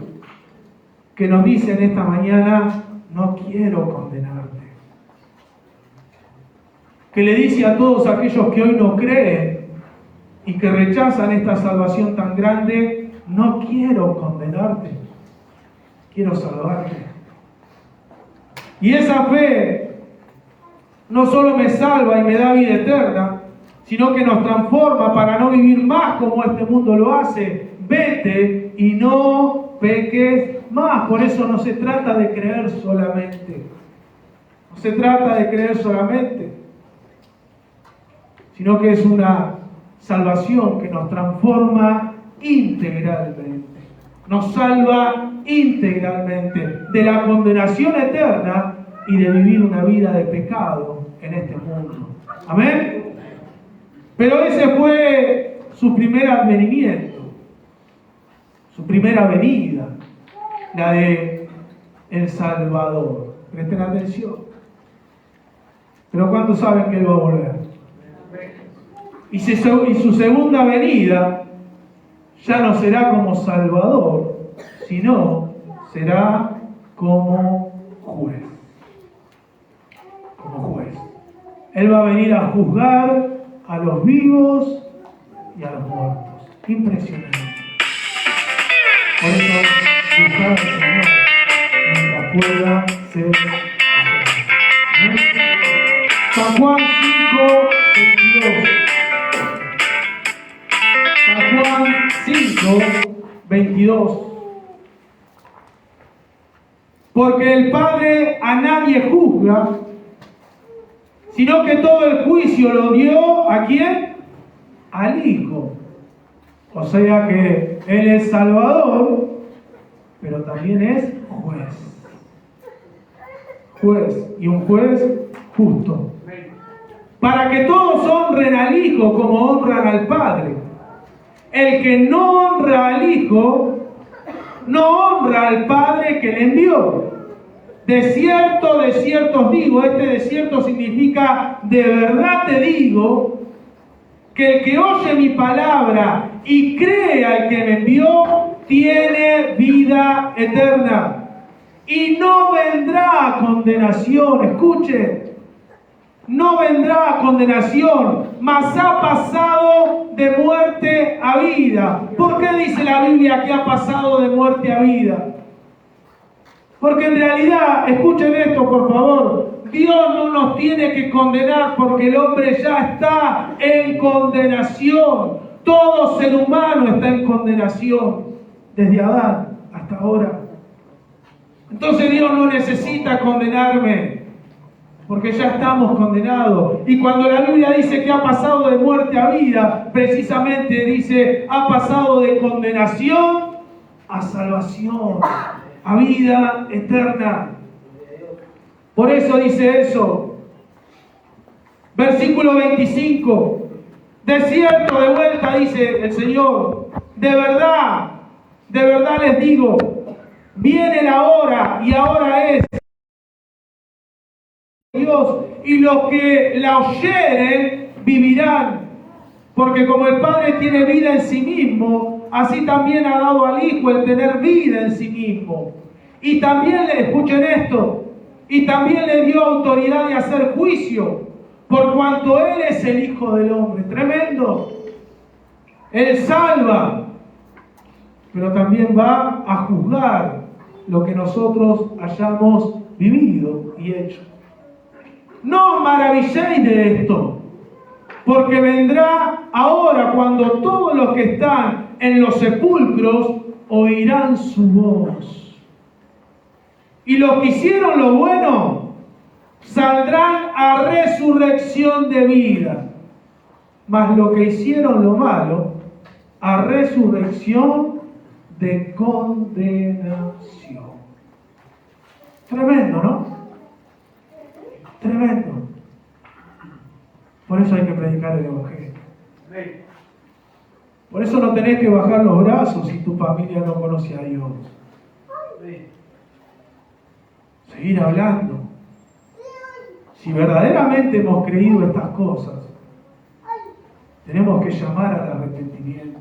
que nos dice en esta mañana: no quiero condenarte. Que le dice a todos aquellos que hoy no creen y que rechazan esta salvación tan grande: no quiero condenarte, quiero salvarte. Y esa fe no solo me salva y me da vida eterna, sino que nos transforma para no vivir más como este mundo lo hace. Vete y no peques más. Por eso no se trata de creer solamente. No se trata de creer solamente, sino que es una salvación que nos transforma integralmente. Nos salva integralmente de la condenación eterna y de vivir una vida de pecado en este mundo. Amén. Pero ese fue su primer advenimiento, su primera venida, la de el Salvador. Presten atención. Pero ¿cuántos saben que Él va a volver? Y su segunda venida ya no será como Salvador, sino será como juez. Como juez. Él va a venir a juzgar a los vivos y a los muertos. Impresionante. Por eso, buscar al Señor mientras pueda ser. San Juan 5:22. San Juan 5:22. Porque el Padre a nadie juzga, sino que todo el juicio lo dio ¿a quién? Al Hijo. O sea que Él es Salvador, pero también es juez. Juez, y un juez justo. Para que todos honren al Hijo como honran al Padre. El que no honra al Hijo, no honra al Padre que le envió. De cierto os digo, este de cierto significa de verdad te digo, que el que oye mi palabra y cree al que me envió, tiene vida eterna. Y no vendrá a condenación, escuchen, no vendrá a condenación, mas ha pasado de muerte a vida. ¿Por qué dice la Biblia que ha pasado de muerte a vida? Porque en realidad, escuchen esto por favor, Dios no nos tiene que condenar porque el hombre ya está en condenación. Todo ser humano está en condenación, desde Adán hasta ahora. Entonces Dios no necesita condenarme, porque ya estamos condenados. Y cuando la Biblia dice que ha pasado de muerte a vida, precisamente dice, ha pasado de condenación a salvación, a vida eterna. Por eso dice eso. Versículo 25. De cierto, de vuelta dice el Señor, de verdad les digo, Viene la hora y ahora es Dios, y los que la oyeren vivirán. Porque como el Padre tiene vida en sí mismo, así también ha dado al Hijo el tener vida en sí mismo. Y también escuchen esto, y también le dio autoridad de hacer juicio, por cuanto Él es el Hijo del Hombre. Tremendo. Él salva, pero también va a juzgar lo que nosotros hayamos vivido y hecho. No os maravilléis de esto, porque vendrá ahora cuando todos los que están en los sepulcros oirán su voz. Y los que hicieron lo bueno saldrán a resurrección de vida, mas los que hicieron lo malo a resurrección de condenación. Tremendo, ¿no? Tremendo. Por eso hay que predicar el Evangelio. Por eso no tenés que bajar los brazos si tu familia no conoce a Dios. Seguir hablando. Si verdaderamente hemos creído estas cosas, tenemos que llamar al arrepentimiento.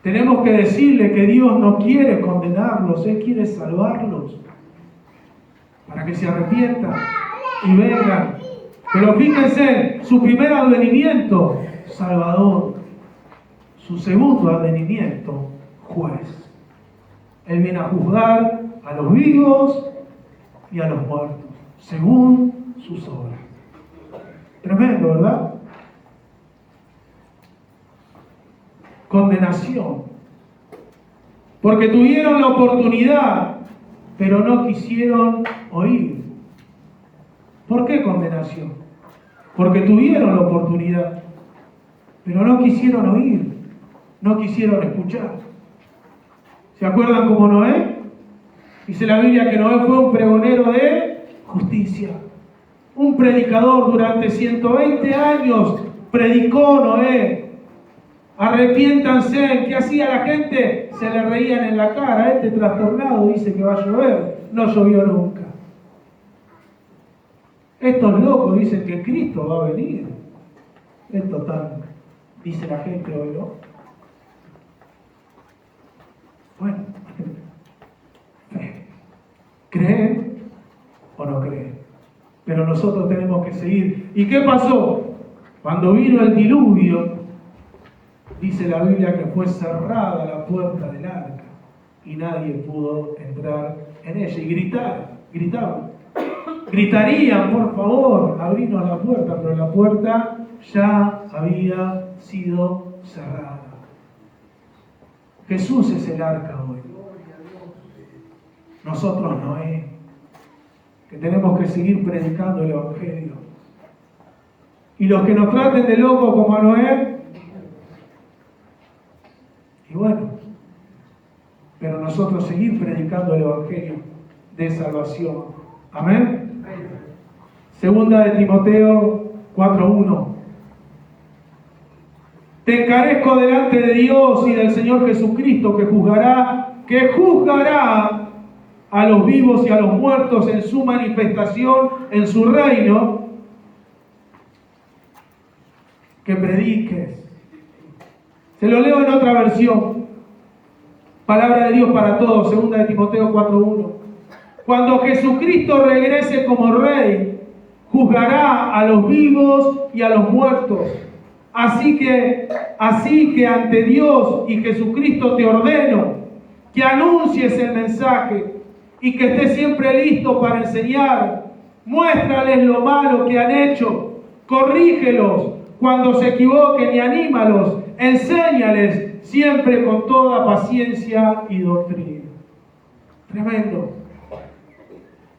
Tenemos que decirle que Dios no quiere condenarlos, Él quiere salvarlos, para que se arrepientan y vengan. Pero fíjense, su primer advenimiento, Salvador. Su segundo advenimiento, juez. Él viene a juzgar a los vivos y a los muertos, según sus obras. Tremendo, ¿verdad? Condenación. Porque tuvieron la oportunidad, pero no quisieron oír. ¿Por qué condenación? Porque tuvieron la oportunidad, pero no quisieron oír, no quisieron escuchar. ¿Se acuerdan como Noé? Dice la Biblia que Noé fue un pregonero de justicia, un predicador. Durante 120 años predicó Noé. Arrepiéntanse. ¿Qué hacía la gente? Se le reían en la cara. Este trastornado dice que va a llover. No llovió nunca. Estos locos dicen que Cristo va a venir. Es total, dice la gente hoy, ¿no? Bueno, ¿creen o no creen? Pero nosotros tenemos que seguir. ¿Y qué pasó? Cuando vino el diluvio, dice la Biblia que fue cerrada la puerta del arca y nadie pudo entrar en ella. Y gritaban. Gritarían, por favor, abrinos la puerta, pero la puerta ya había sido cerrada. Jesús es el arca hoy. Nosotros Noé, que tenemos que seguir predicando el Evangelio. Y los que nos traten de locos como a Noé, y bueno, pero nosotros seguir predicando el Evangelio de salvación. Amén. Segunda de Timoteo 4:1. Te encarezco delante de Dios y del Señor Jesucristo, que juzgará a los vivos y a los muertos en su manifestación, en su reino, que prediques. Se lo leo en otra versión. Palabra de Dios para todos, segunda de Timoteo 4:1. Cuando Jesucristo regrese como Rey, juzgará a los vivos y a los muertos. Así que ante Dios y Jesucristo te ordeno que anuncies el mensaje y que estés siempre listo para enseñar. Muéstrales lo malo que han hecho, corrígelos cuando se equivoquen y anímalos. Enséñales siempre con toda paciencia y doctrina. Tremendo.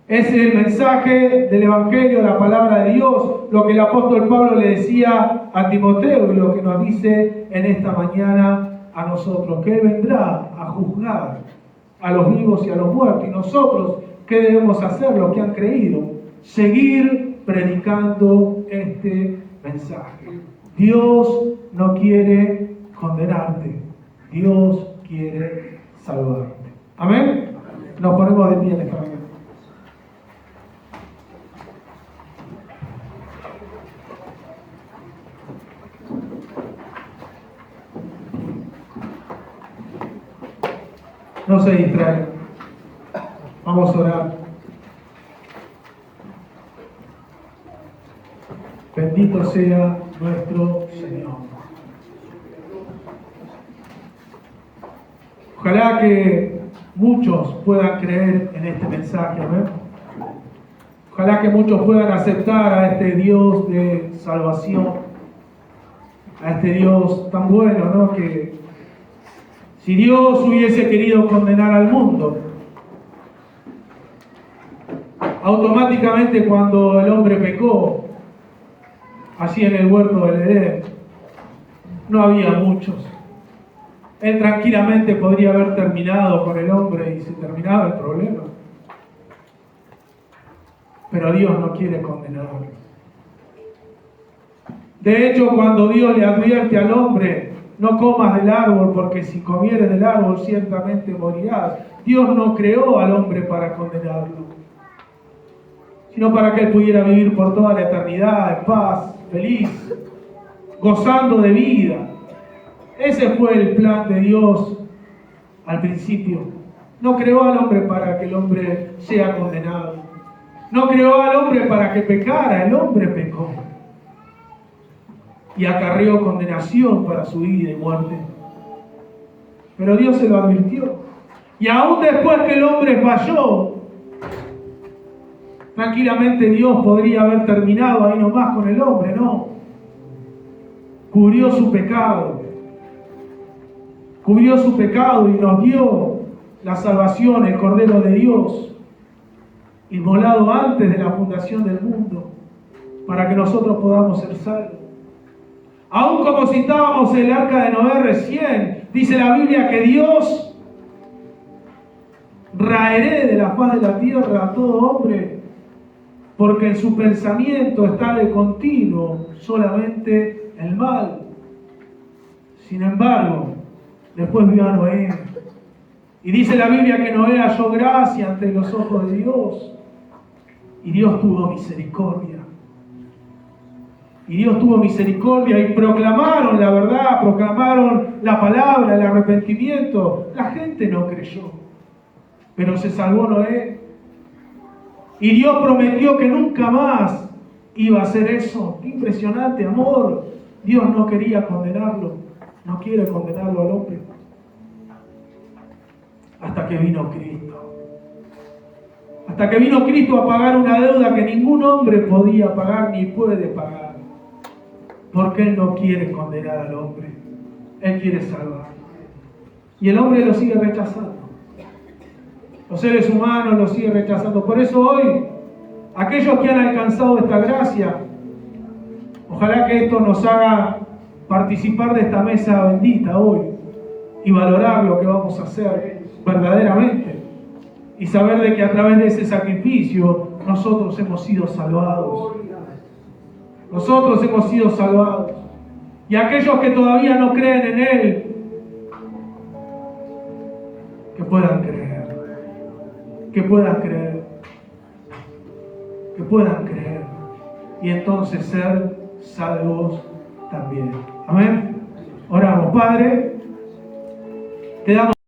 Es el mensaje del Evangelio, la palabra de Dios, lo que el apóstol Pablo le decía a Timoteo y lo que nos dice en esta mañana a nosotros, que Él vendrá a juzgar a los vivos y a los muertos. Y nosotros, ¿qué debemos hacer? Los que han creído, seguir predicando este mensaje. Dios no quiere condenarte, Dios quiere salvarte. Amén. Nos ponemos de pie en esta mañana. No se distraigan. Vamos a orar. Bendito sea nuestro Señor. Ojalá que muchos puedan creer en este mensaje, amén. Ojalá que muchos puedan aceptar a este Dios de salvación, a este Dios tan bueno, ¿no? Que si Dios hubiese querido condenar al mundo, automáticamente cuando el hombre pecó, así en el huerto del Edén, no había muchos. Él tranquilamente podría haber terminado con el hombre y se terminaba el problema. Pero Dios no quiere condenarlo. De hecho, cuando Dios le advierte al hombre, no comas del árbol, porque si comieres del árbol ciertamente morirás. Dios no creó al hombre para condenarlo, sino para que él pudiera vivir por toda la eternidad en paz, feliz, gozando de vida. Ese fue el plan de Dios al principio. No creó al hombre para que el hombre sea condenado. No creó al hombre para que pecara. El hombre pecó y acarreó condenación para su vida y muerte. Pero Dios se lo advirtió. Y aún después que el hombre falló, tranquilamente Dios podría haber terminado ahí nomás con el hombre, no. Cubrió su pecado y nos dio la salvación, el Cordero de Dios, inmolado antes de la fundación del mundo, para que nosotros podamos ser salvos. Aún como citábamos el arca de Noé recién, dice la Biblia que Dios raeré de la faz de la tierra a todo hombre, porque en su pensamiento está de continuo solamente el mal. Sin embargo, después vio a Noé, y dice la Biblia que Noé halló gracia ante los ojos de Dios, y Dios tuvo misericordia. Y Dios tuvo misericordia y proclamaron la verdad, proclamaron la palabra, el arrepentimiento. La gente no creyó, pero se salvó Noé. Y Dios prometió que nunca más iba a hacer eso. Qué impresionante amor. Dios no quería condenarlo, no quiere condenarlo al hombre. Hasta que vino Cristo. Hasta que vino Cristo a pagar una deuda que ningún hombre podía pagar ni puede pagar. Porque Él no quiere condenar al hombre. Él quiere salvar. Y el hombre lo sigue rechazando. Los seres humanos lo siguen rechazando. Por eso hoy, aquellos que han alcanzado esta gracia, ojalá que esto nos haga participar de esta mesa bendita hoy y valorar lo que vamos a hacer verdaderamente y saber de que a través de ese sacrificio nosotros hemos sido salvados. Nosotros hemos sido salvados. Y aquellos que todavía no creen en Él, que puedan creer. Que puedan creer. Que puedan creer. Y entonces ser salvos también. Amén. Oramos. Padre, te damos